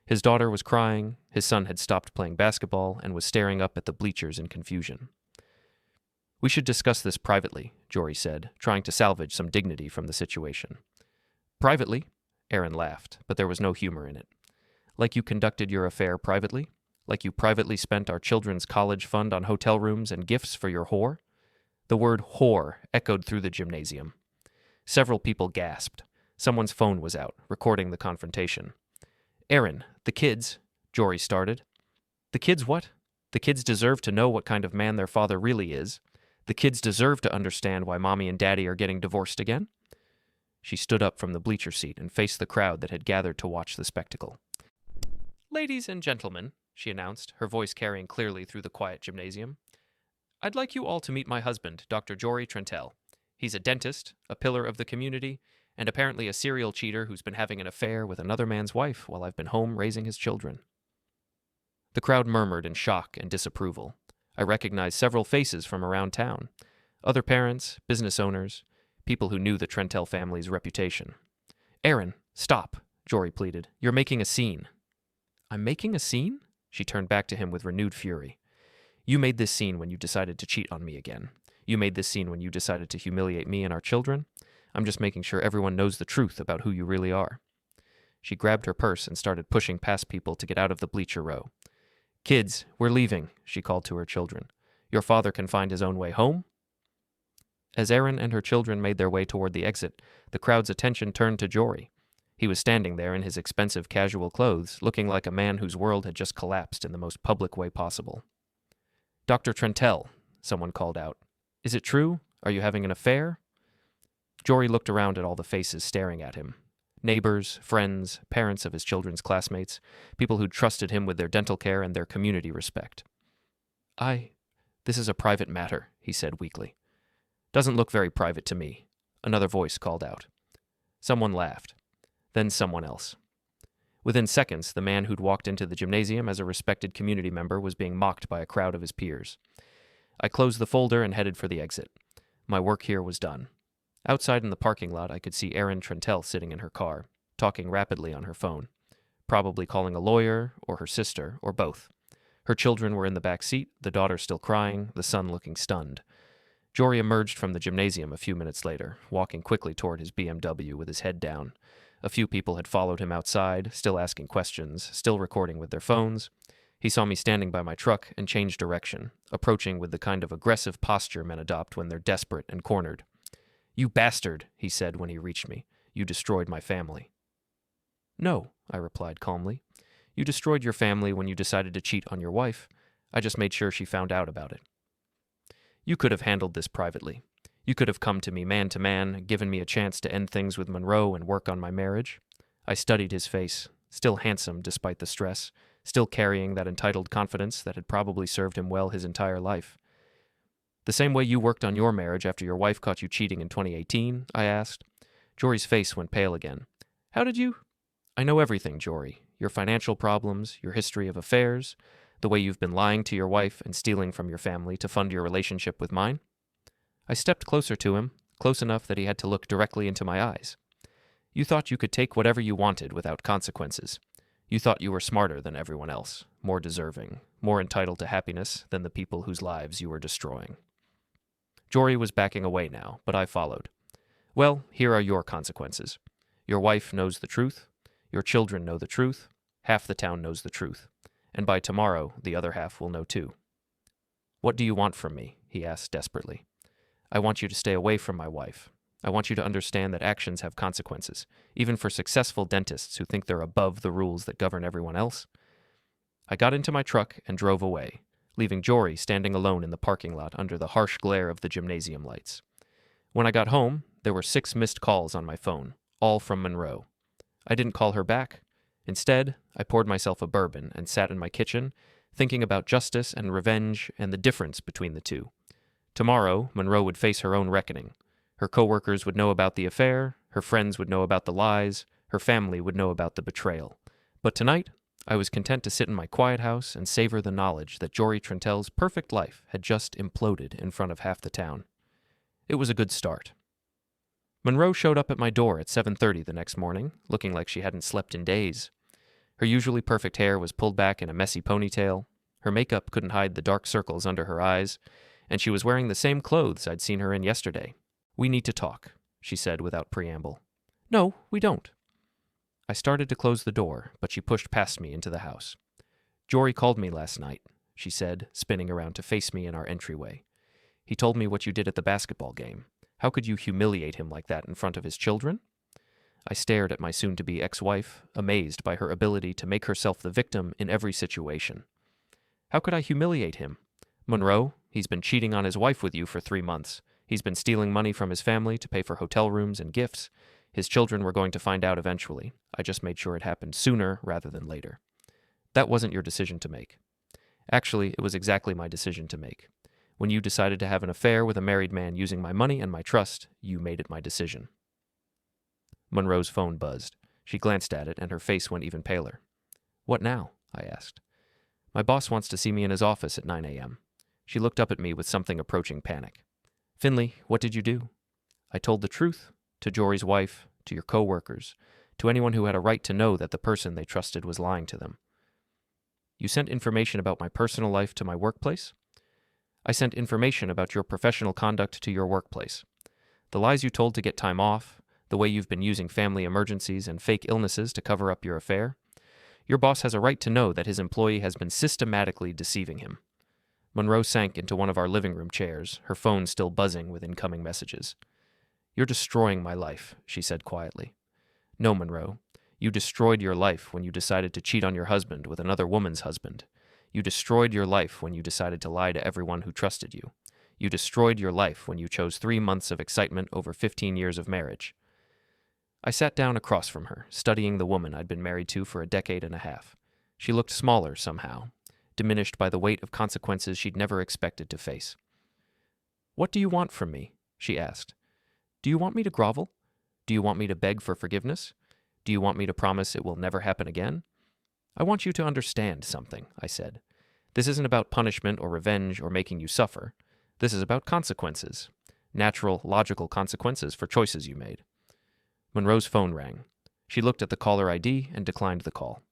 His daughter was crying, his son had stopped playing basketball and was staring up at the bleachers in confusion. "We should discuss this privately," Jory said, trying to salvage some dignity from the situation. "Privately?" Aaron laughed, but there was no humor in it. Like you conducted your affair privately? Like you privately spent our children's college fund on hotel rooms and gifts for your whore? The word whore echoed through the gymnasium. Several people gasped. Someone's phone was out, recording the confrontation. Aaron, the kids, Jory started. The kids what? The kids deserve to know what kind of man their father really is. The kids deserve to understand why Mommy and Daddy are getting divorced again. She stood up from the bleacher seat and faced the crowd that had gathered to watch the spectacle. Ladies and gentlemen, she announced, her voice carrying clearly through the quiet gymnasium, I'd like you all to meet my husband, Dr. Jory Trentell. He's a dentist, a pillar of the community, and apparently a serial cheater who's been having an affair with another man's wife while I've been home raising his children. The crowd murmured in shock and disapproval. I recognized several faces from around town. Other parents, business owners, people who knew the Trentell family's reputation. Aaron, stop, Jory pleaded. You're making a scene. I'm making a scene? She turned back to him with renewed fury. You made this scene when you decided to cheat on me again. You made this scene when you decided to humiliate me and our children. I'm just making sure everyone knows the truth about who you really are. She grabbed her purse and started pushing past people to get out of the bleacher row. Kids, we're leaving, she called to her children. Your father can find his own way home. As Erin and her children made their way toward the exit, the crowd's attention turned to Jory. He was standing there in his expensive casual clothes, looking like a man whose world had just collapsed in the most public way possible. Dr. Trentell, someone called out. Is it true? Are you having an affair? Jory looked around at all the faces staring at him. Neighbors, friends, parents of his children's classmates, people who'd trusted him with their dental care and their community respect. This is a private matter, he said weakly. Doesn't look very private to me, another voice called out. Someone laughed. Then someone else. Within seconds, the man who'd walked into the gymnasium as a respected community member was being mocked by a crowd of his peers. I closed the folder and headed for the exit. My work here was done. Outside in the parking lot, I could see Erin Trentell sitting in her car, talking rapidly on her phone, probably calling a lawyer or her sister or both. Her children were in the back seat, the daughter still crying, the son looking stunned. Jory emerged from the gymnasium a few minutes later, walking quickly toward his BMW with his head down. A few people had followed him outside, still asking questions, still recording with their phones. He saw me standing by my truck and changed direction, approaching with the kind of aggressive posture men adopt when they're desperate and cornered. You bastard, he said when he reached me. You destroyed my family. No, I replied calmly. You destroyed your family when you decided to cheat on your wife. I just made sure she found out about it. You could have handled this privately. You could have come to me man to man, given me a chance to end things with Monroe and work on my marriage. I studied his face, still handsome despite the stress, still carrying that entitled confidence that had probably served him well his entire life. The same way you worked on your marriage after your wife caught you cheating in 2018, I asked. Jory's face went pale again. How did you? I know everything, Jory. Your financial problems, your history of affairs, the way you've been lying to your wife and stealing from your family to fund your relationship with mine. I stepped closer to him, close enough that he had to look directly into my eyes. You thought you could take whatever you wanted without consequences. You thought you were smarter than everyone else, more deserving, more entitled to happiness than the people whose lives you were destroying. Jory was backing away now, but I followed. Well, here are your consequences. Your wife knows the truth. Your children know the truth. Half the town knows the truth. And by tomorrow, the other half will know too. What do you want from me? He asked desperately. I want you to stay away from my wife. I want you to understand that actions have consequences, even for successful dentists who think they're above the rules that govern everyone else. I got into my truck and drove away, leaving Jory standing alone in the parking lot under the harsh glare of the gymnasium lights. When I got home, there were 6 missed calls on my phone, all from Monroe. I didn't call her back. Instead, I poured myself a bourbon and sat in my kitchen, thinking about justice and revenge and the difference between the two. Tomorrow, Monroe would face her own reckoning. Her coworkers would know about the affair, her friends would know about the lies, her family would know about the betrayal. But tonight, I was content to sit in my quiet house and savor the knowledge that Jory Trentell's perfect life had just imploded in front of half the town. It was a good start. Monroe showed up at my door at 7:30 the next morning, looking like she hadn't slept in days. Her usually perfect hair was pulled back in a messy ponytail, her makeup couldn't hide the dark circles under her eyes, and she was wearing the same clothes I'd seen her in yesterday. We need to talk, she said without preamble. No, we don't. I started to close the door, but she pushed past me into the house. "Jory called me last night," she said, spinning around to face me in our entryway. "He told me what you did at the basketball game. How could you humiliate him like that in front of his children?" I stared at my soon-to-be ex-wife, amazed by her ability to make herself the victim in every situation. "How could I humiliate him? Monroe, he's been cheating on his wife with you for 3 months. He's been stealing money from his family to pay for hotel rooms and gifts. His children were going to find out eventually. I just made sure it happened sooner rather than later. That wasn't your decision to make. Actually, it was exactly my decision to make. When you decided to have an affair with a married man using my money and my trust, you made it my decision." Monroe's phone buzzed. She glanced at it, and her face went even paler. "What now?" I asked. "My boss wants to see me in his office at 9 a.m. She looked up at me with something approaching panic. "Finley, what did you do?" "I told the truth. To Jory's wife, to your co-workers, to anyone who had a right to know that the person they trusted was lying to them." "You sent information about my personal life to my workplace?" "I sent information about your professional conduct to your workplace. The lies you told to get time off, the way you've been using family emergencies and fake illnesses to cover up your affair. Your boss has a right to know that his employee has been systematically deceiving him." Monroe sank into one of our living room chairs, her phone still buzzing with incoming messages. "You're destroying my life," she said quietly. "No, Monroe. You destroyed your life when you decided to cheat on your husband with another woman's husband. You destroyed your life when you decided to lie to everyone who trusted you. You destroyed your life when you chose 3 months of excitement over 15 years of marriage." I sat down across from her, studying the woman I'd been married to for a decade and a half. She looked smaller somehow, diminished by the weight of consequences she'd never expected to face. "What do you want from me?" she asked. "Do you want me to grovel? Do you want me to beg for forgiveness? Do you want me to promise it will never happen again?" "I want you to understand something," I said. "This isn't about punishment or revenge or making you suffer. This is about consequences. Natural, logical consequences for choices you made." Monroe's phone rang. She looked at the caller ID and declined the call.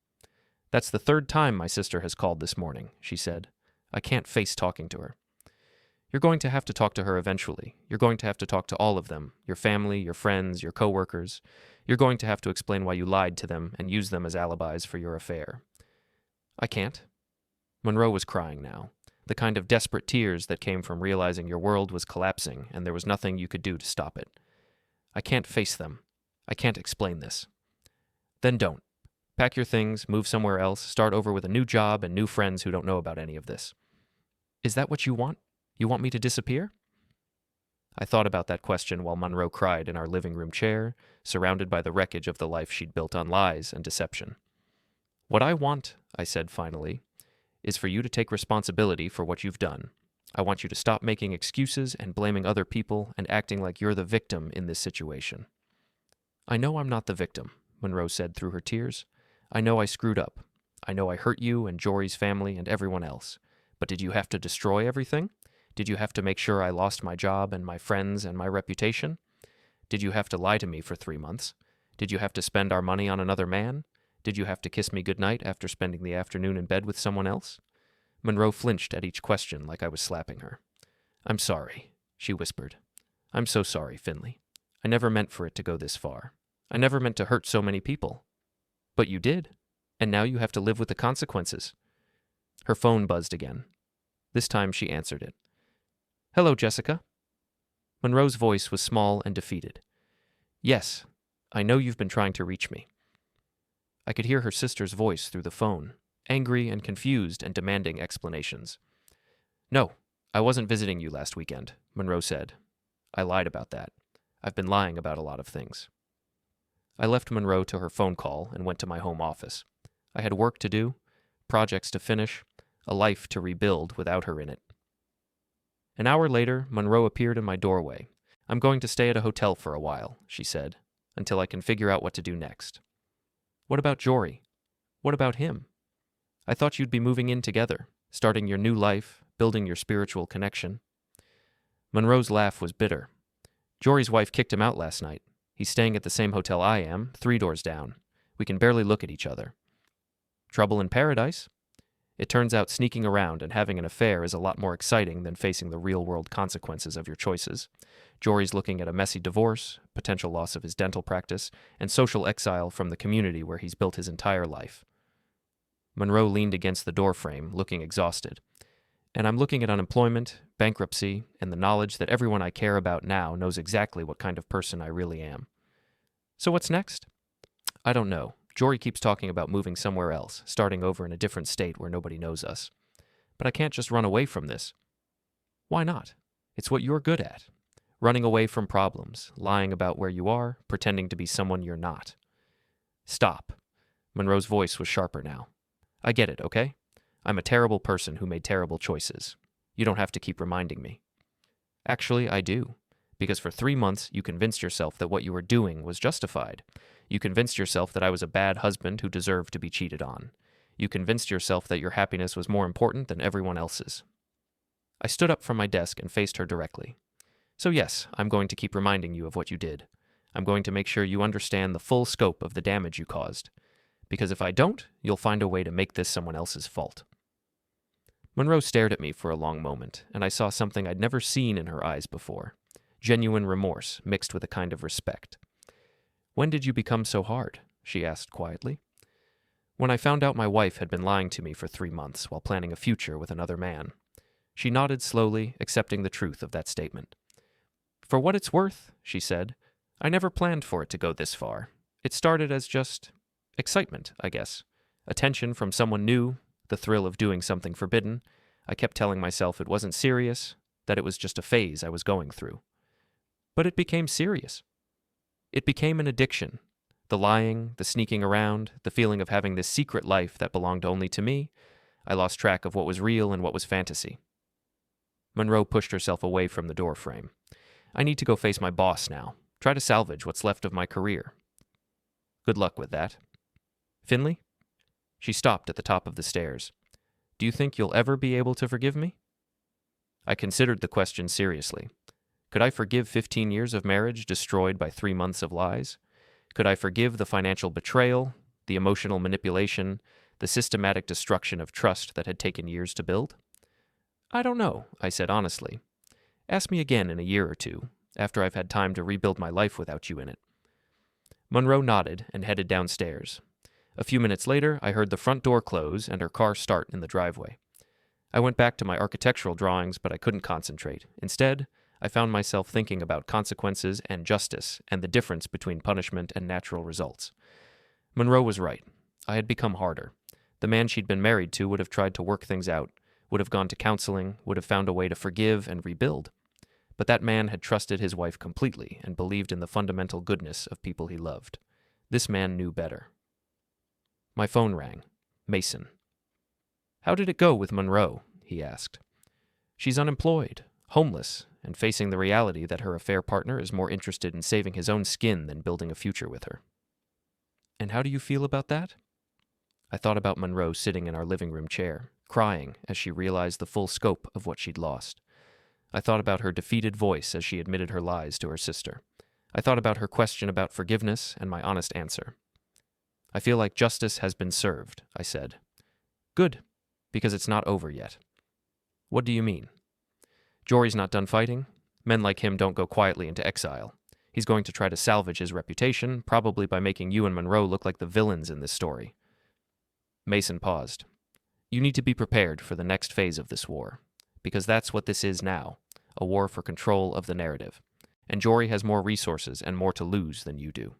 "That's the 3rd time my sister has called this morning," she said. "I can't face talking to her." "You're going to have to talk to her eventually. You're going to have to talk to all of them, your family, your friends, your coworkers. You're going to have to explain why you lied to them and used them as alibis for your affair." "I can't." Monroe was crying now, the kind of desperate tears that came from realizing your world was collapsing and there was nothing you could do to stop it. "I can't face them. I can't explain this." "Then don't. Pack your things, move somewhere else, start over with a new job and new friends who don't know about any of this." "Is that what you want? You want me to disappear?" I thought about that question while Monroe cried in our living room chair, surrounded by the wreckage of the life she'd built on lies and deception. "What I want," I said finally, "is for you to take responsibility for what you've done. I want you to stop making excuses and blaming other people and acting like you're the victim in this situation." "I know I'm not the victim," Monroe said through her tears. "I know I screwed up. I know I hurt you and Jory's family and everyone else. But did you have to destroy everything? Did you have to make sure I lost my job and my friends and my reputation? Did you have to lie to me for 3 months? Did you have to spend our money on another man? Did you have to kiss me goodnight after spending the afternoon in bed with someone else?" Monroe flinched at each question like I was slapping her. "I'm sorry," she whispered. "I'm so sorry, Finley. I never meant for it to go this far. I never meant to hurt so many people." "But you did, and now you have to live with the consequences." Her phone buzzed again. This time she answered it. "Hello, Jessica." Monroe's voice was small and defeated. "Yes, I know you've been trying to reach me." I could hear her sister's voice through the phone, angry and confused and demanding explanations. "No, I wasn't visiting you last weekend," Monroe said. "I lied about that. I've been lying about a lot of things." I left Monroe to her phone call and went to my home office. I had work to do, projects to finish, a life to rebuild without her in it. An hour later, Monroe appeared in my doorway. "I'm going to stay at a hotel for a while," she said, "until I can figure out what to do next." "What about Jory? What about him? I thought you'd be moving in together, starting your new life, building your spiritual connection." Monroe's laugh was bitter. "Jory's wife kicked him out last night. He's staying at the same hotel I am, 3 doors down. We can barely look at each other." "Trouble in paradise?" It turns out sneaking around and having an affair is a lot more exciting than facing the real-world consequences of your choices. Jory's looking at a messy divorce, potential loss of his dental practice, and social exile from the community where he's built his entire life. Monroe leaned against the doorframe, looking exhausted. And I'm looking at unemployment, bankruptcy, and the knowledge that everyone I care about now knows exactly what kind of person I really am. So what's next? I don't know. Jory keeps talking about moving somewhere else, starting over in a different state where nobody knows us. But I can't just run away from this. Why not? It's what you're good at. Running away from problems, lying about where you are, pretending to be someone you're not. Stop. Monroe's voice was sharper now. I get it, okay? I'm a terrible person who made terrible choices. You don't have to keep reminding me. Actually, I do. Because for 3 months, you convinced yourself that what you were doing was justified. You convinced yourself that I was a bad husband who deserved to be cheated on. You convinced yourself that your happiness was more important than everyone else's. I stood up from my desk and faced her directly. So yes, I'm going to keep reminding you of what you did. I'm going to make sure you understand the full scope of the damage you caused. Because if I don't, you'll find a way to make this someone else's fault. Monroe stared at me for a long moment, and I saw something I'd never seen in her eyes before. Genuine remorse mixed with a kind of respect. When did you become so hard? She asked quietly. When I found out my wife had been lying to me for 3 months while planning a future with another man. She nodded slowly, accepting the truth of that statement. For what it's worth, she said, I never planned for it to go this far. It started as just excitement, I guess. Attention from someone new, the thrill of doing something forbidden. I kept telling myself it wasn't serious, that it was just a phase I was going through. But it became serious. It became an addiction. The lying, the sneaking around, the feeling of having this secret life that belonged only to me. I lost track of what was real and what was fantasy. Monroe pushed herself away from the doorframe. I need to go face my boss now. Try to salvage what's left of my career. Good luck with that. Finley? She stopped at the top of the stairs. Do you think you'll ever be able to forgive me? I considered the question seriously. Could I forgive 15 years of marriage destroyed by 3 months of lies? Could I forgive the financial betrayal, the emotional manipulation, the systematic destruction of trust that had taken years to build? I don't know, I said honestly. Ask me again in a year or two, after I've had time to rebuild my life without you in it. Monroe nodded and headed downstairs. A few minutes later, I heard the front door close and her car start in the driveway. I went back to my architectural drawings, but I couldn't concentrate. Instead, I found myself thinking about consequences and justice and the difference between punishment and natural results. Monroe was right. I had become harder. The man she'd been married to would have tried to work things out, would have gone to counseling, would have found a way to forgive and rebuild. But that man had trusted his wife completely and believed in the fundamental goodness of people he loved. This man knew better. My phone rang. Mason. How did it go with Monroe? He asked. She's unemployed, homeless, and facing the reality that her affair partner is more interested in saving his own skin than building a future with her. And how do you feel about that? I thought about Monroe sitting in our living room chair, crying as she realized the full scope of what she'd lost. I thought about her defeated voice as she admitted her lies to her sister. I thought about her question about forgiveness and my honest answer. I feel like justice has been served, I said. Good, because it's not over yet. What do you mean? Jory's not done fighting. Men like him don't go quietly into exile. He's going to try to salvage his reputation, probably by making you and Monroe look like the villains in this story. Mason paused. You need to be prepared for the next phase of this war, because that's what this is now, a war for control of the narrative. And Jory has more resources and more to lose than you do.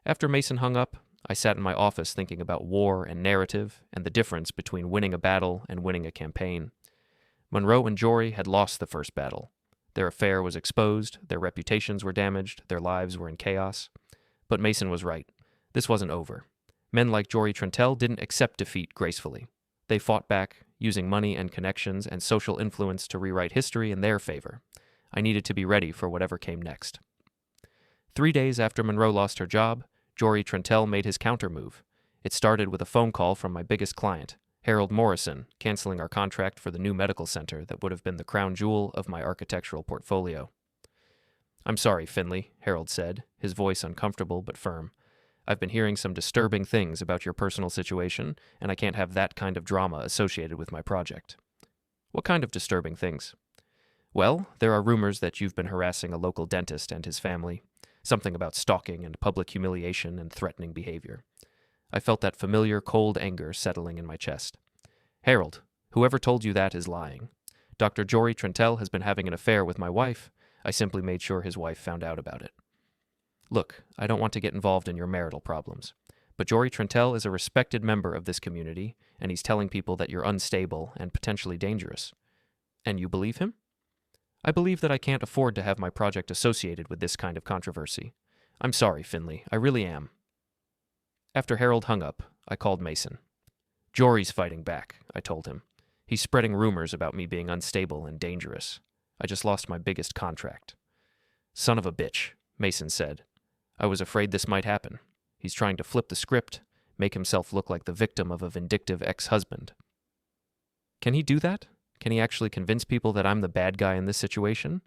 After Mason hung up, I sat in my office thinking about war and narrative and the difference between winning a battle and winning a campaign. Monroe and Jory had lost the first battle. Their affair was exposed, their reputations were damaged, their lives were in chaos. But Mason was right. This wasn't over. Men like Jory Trentell didn't accept defeat gracefully. They fought back, using money and connections and social influence to rewrite history in their favor. I needed to be ready for whatever came next. 3 days after Monroe lost her job, Jory Trentell made his countermove. It started with a phone call from my biggest client, Harold Morrison, canceling our contract for the new medical center that would have been the crown jewel of my architectural portfolio. I'm sorry, Finley, Harold said, his voice uncomfortable but firm. I've been hearing some disturbing things about your personal situation, and I can't have that kind of drama associated with my project. What kind of disturbing things? Well, there are rumors that you've been harassing a local dentist and his family. something about stalking and public humiliation and threatening behavior. I felt that familiar cold anger settling in my chest. Harold, whoever told you that is lying. Dr. Jory Trentell has been having an affair with my wife. I simply made sure his wife found out about it. Look, I don't want to get involved in your marital problems, but Jory Trentell is a respected member of this community, and he's telling people that you're unstable and potentially dangerous. And you believe him? I believe that I can't afford to have my project associated with this kind of controversy. I'm sorry, Finley, I really am. After Harold hung up, I called Mason. Jory's fighting back, I told him. He's spreading rumors about me being unstable and dangerous. I just lost my biggest contract. Son of a bitch, Mason said. I was afraid this might happen. He's trying to flip the script, make himself look like the victim of a vindictive ex-husband. Can he do that? Can he actually convince people that I'm the bad guy in this situation?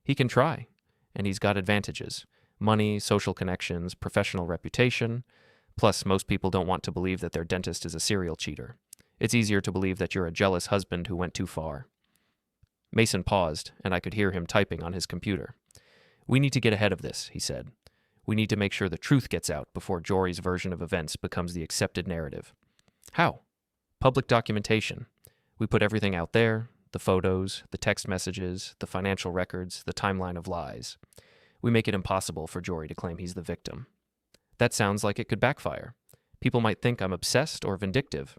He can try, and he's got advantages. Money, social connections, professional reputation. Plus, most people don't want to believe that their dentist is a serial cheater. It's easier to believe that you're a jealous husband who went too far. Mason paused, and I could hear him typing on his computer. We need to get ahead of this, he said. We need to make sure the truth gets out before Jory's version of events becomes the accepted narrative. How? Public documentation. We put everything out there, the photos, the text messages, the financial records, the timeline of lies. We make it impossible for Jory to claim he's the victim. That sounds like it could backfire. People might think I'm obsessed or vindictive.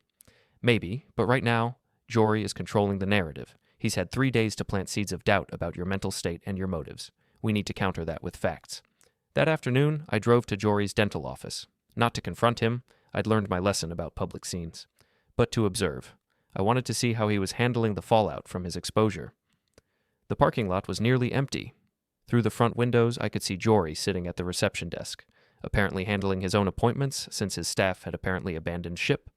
Maybe, but right now, Jory is controlling the narrative. He's had 3 days to plant seeds of doubt about your mental state and your motives. We need to counter that with facts. That afternoon, I drove to Jory's dental office. Not to confront him, I'd learned my lesson about public scenes, but to observe. I wanted to see how he was handling the fallout from his exposure. The parking lot was nearly empty. Through the front windows, I could see Jory sitting at the reception desk, apparently handling his own appointments since his staff had apparently abandoned ship.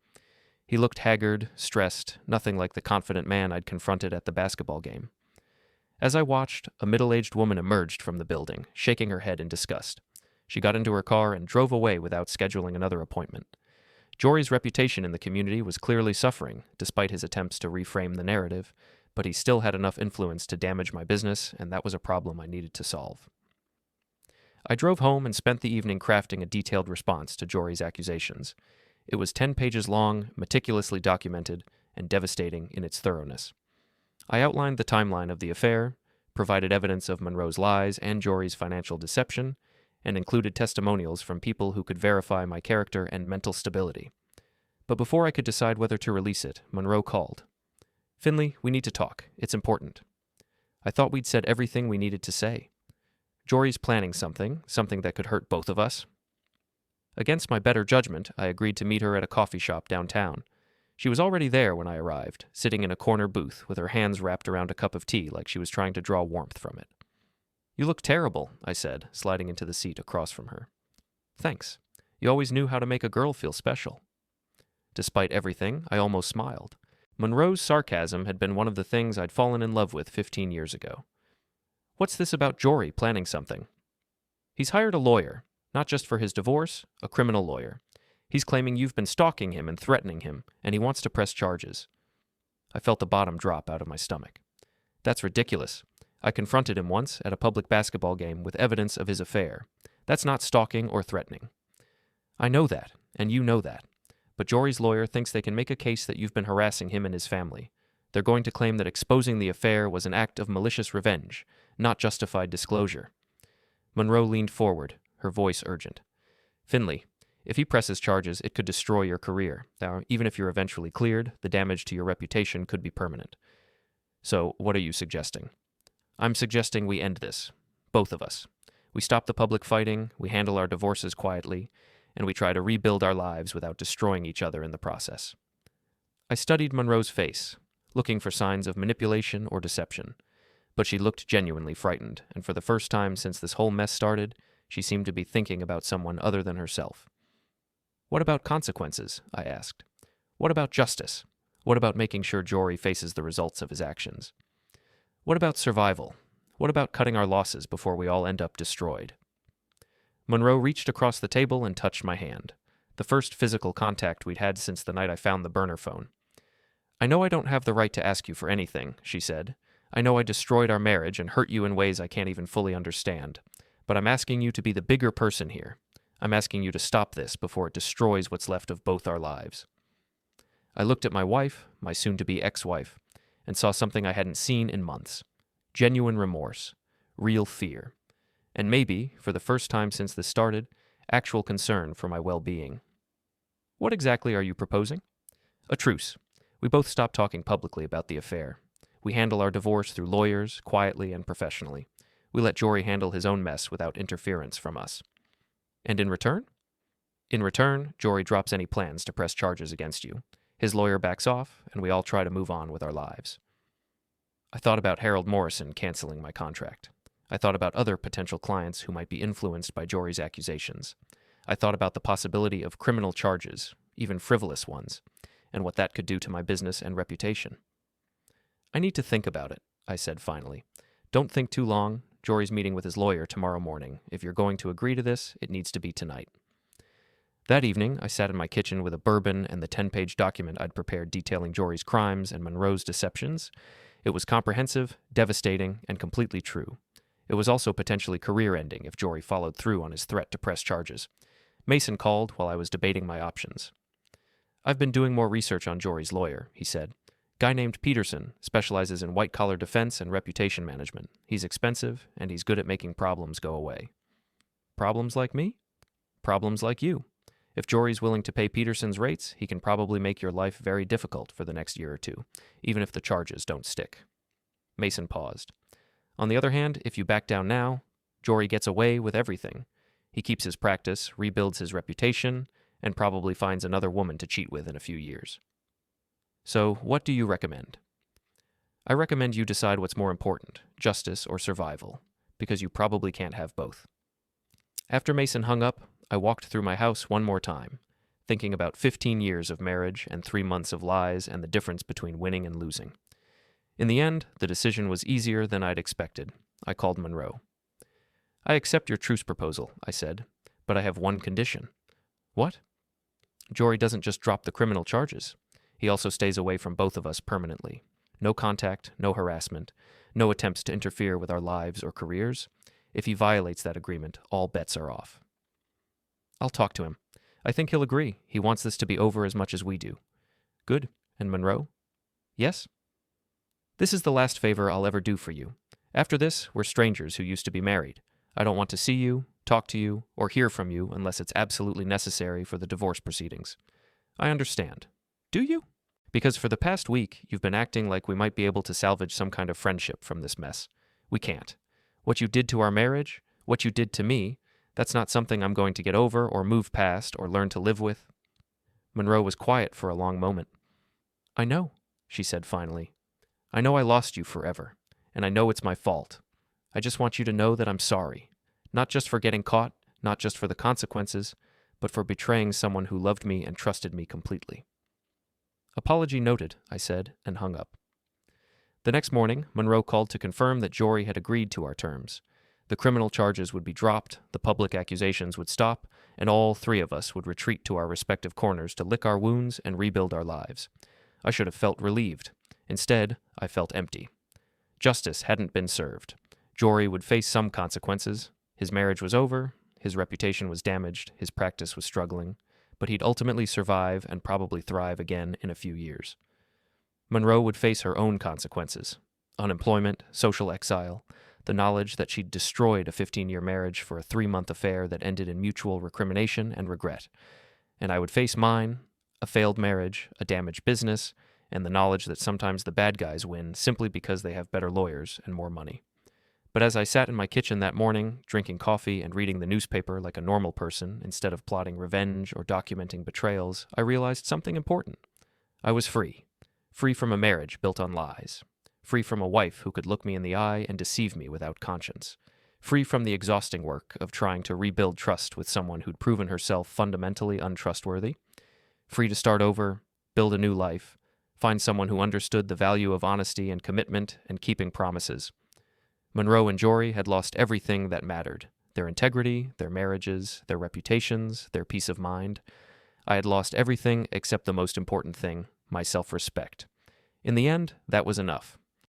He looked haggard, stressed, nothing like the confident man I'd confronted at the basketball game. As I watched, a middle-aged woman emerged from the building, shaking her head in disgust. She got into her car and drove away without scheduling another appointment. Jory's reputation in the community was clearly suffering, despite his attempts to reframe the narrative, but he still had enough influence to damage my business, and that was a problem I needed to solve. I drove home and spent the evening crafting a detailed response to Jory's accusations. It was 10 pages long, meticulously documented, and devastating in its thoroughness. I outlined the timeline of the affair, provided evidence of Monroe's lies and Jory's financial deception, and included testimonials from people who could verify my character and mental stability. But before I could decide whether to release it, Monroe called. Finley, we need to talk. It's important. I thought we'd said everything we needed to say. Jory's planning something that could hurt both of us. Against my better judgment, I agreed to meet her at a coffee shop downtown. She was already there when I arrived, sitting in a corner booth with her hands wrapped around a cup of tea like she was trying to draw warmth from it. You look terrible, I said, sliding into the seat across from her. Thanks. You always knew how to make a girl feel special. Despite everything, I almost smiled. Monroe's sarcasm had been one of the things I'd fallen in love with 15 years ago. What's this about Jory planning something? He's hired a lawyer, not just for his divorce, a criminal lawyer. He's claiming you've been stalking him and threatening him, and he wants to press charges. I felt the bottom drop out of my stomach. That's ridiculous. I confronted him once at a public basketball game with evidence of his affair. That's not stalking or threatening. I know that, and you know that. But Jory's lawyer thinks they can make a case that you've been harassing him and his family. They're going to claim that exposing the affair was an act of malicious revenge, not justified disclosure. Monroe leaned forward, her voice urgent. Finley, if he presses charges, it could destroy your career. Now, even if you're eventually cleared, the damage to your reputation could be permanent. So, what are you suggesting? I'm suggesting we end this. Both of us. We stop the public fighting, we handle our divorces quietly, and we try to rebuild our lives without destroying each other in the process. I studied Monroe's face, looking for signs of manipulation or deception. But she looked genuinely frightened, and for the first time since this whole mess started, she seemed to be thinking about someone other than herself. What about consequences? I asked. What about justice? What about making sure Jory faces the results of his actions? What about survival? What about cutting our losses before we all end up destroyed? Monroe reached across the table and touched my hand, the first physical contact we'd had since the night I found the burner phone. I know I don't have the right to ask you for anything, she said. I know I destroyed our marriage and hurt you in ways I can't even fully understand. But I'm asking you to be the bigger person here. I'm asking you to stop this before it destroys what's left of both our lives." I looked at my wife, my soon-to-be ex-wife, and saw something I hadn't seen in months. Genuine remorse, real fear, and maybe, for the first time since this started, actual concern for my well-being. "What exactly are you proposing?" "A truce. We both stop talking publicly about the affair. We handle our divorce through lawyers, quietly and professionally. We let Jory handle his own mess without interference from us." "And in return?" "In return, Jory drops any plans to press charges against you. His lawyer backs off, and we all try to move on with our lives." I thought about Harold Morrison canceling my contract. I thought about other potential clients who might be influenced by Jory's accusations. I thought about the possibility of criminal charges, even frivolous ones, and what that could do to my business and reputation. "I need to think about it," I said finally. "Don't think too long. Jory's meeting with his lawyer tomorrow morning. If you're going to agree to this, it needs to be tonight." That evening, I sat in my kitchen with a bourbon and the 10-page document I'd prepared detailing Jory's crimes and Monroe's deceptions. It was comprehensive, devastating, and completely true. It was also potentially career-ending if Jory followed through on his threat to press charges. Mason called while I was debating my options. "I've been doing more research on Jory's lawyer," he said. "Guy named Peterson specializes in white-collar defense and reputation management. He's expensive, and he's good at making problems go away." "Problems like me?" "Problems like you. If Jory's willing to pay Peterson's rates, he can probably make your life very difficult for the next year or two, even if the charges don't stick." Mason paused. "On the other hand, if you back down now, Jory gets away with everything. He keeps his practice, rebuilds his reputation, and probably finds another woman to cheat with in a few years. So, what do you recommend?" "I recommend you decide what's more important, justice or survival, because you probably can't have both." After Mason hung up, I walked through my house one more time, thinking about 15 years of marriage and 3 months of lies and the difference between winning and losing. In the end, the decision was easier than I'd expected. I called Monroe. "I accept your truce proposal," I said, "but I have one condition." "What?" "Jory doesn't just drop the criminal charges. He also stays away from both of us permanently. No contact, no harassment, no attempts to interfere with our lives or careers. If he violates that agreement, all bets are off." "I'll talk to him. I think he'll agree. He wants this to be over as much as we do." "Good. And Monroe?" "Yes?" "This is the last favor I'll ever do for you. After this, we're strangers who used to be married. I don't want to see you, talk to you, or hear from you unless it's absolutely necessary for the divorce proceedings." "I understand." "Do you?" "Because for the past week, you've been acting like we might be able to salvage some kind of friendship from this mess. We can't. What you did to our marriage, what you did to me, that's not something I'm going to get over or move past or learn to live with." Monroe was quiet for a long moment. "I know," she said finally. "I know I lost you forever, and I know it's my fault. I just want you to know that I'm sorry. Not just for getting caught, not just for the consequences, but for betraying someone who loved me and trusted me completely." "Apology noted," I said, and hung up. The next morning, Monroe called to confirm that Jory had agreed to our terms. The criminal charges would be dropped, the public accusations would stop, and all 3 of us would retreat to our respective corners to lick our wounds and rebuild our lives. I should have felt relieved. Instead, I felt empty. Justice hadn't been served. Jory would face some consequences. His marriage was over, his reputation was damaged, his practice was struggling, but he'd ultimately survive and probably thrive again in a few years. Monroe would face her own consequences: unemployment, social exile, the knowledge that she'd destroyed a 15-year marriage for a 3-month affair that ended in mutual recrimination and regret. And I would face mine, a failed marriage, a damaged business, and the knowledge that sometimes the bad guys win simply because they have better lawyers and more money. But as I sat in my kitchen that morning, drinking coffee and reading the newspaper like a normal person instead of plotting revenge or documenting betrayals, I realized something important. I was free. Free from a marriage built on lies. Free from a wife who could look me in the eye and deceive me without conscience. Free from the exhausting work of trying to rebuild trust with someone who'd proven herself fundamentally untrustworthy. Free to start over, build a new life, find someone who understood the value of honesty and commitment and keeping promises. Monroe and Jory had lost everything that mattered: their integrity, their marriages, their reputations, their peace of mind. I had lost everything except the most important thing: my self-respect. In the end, that was enough.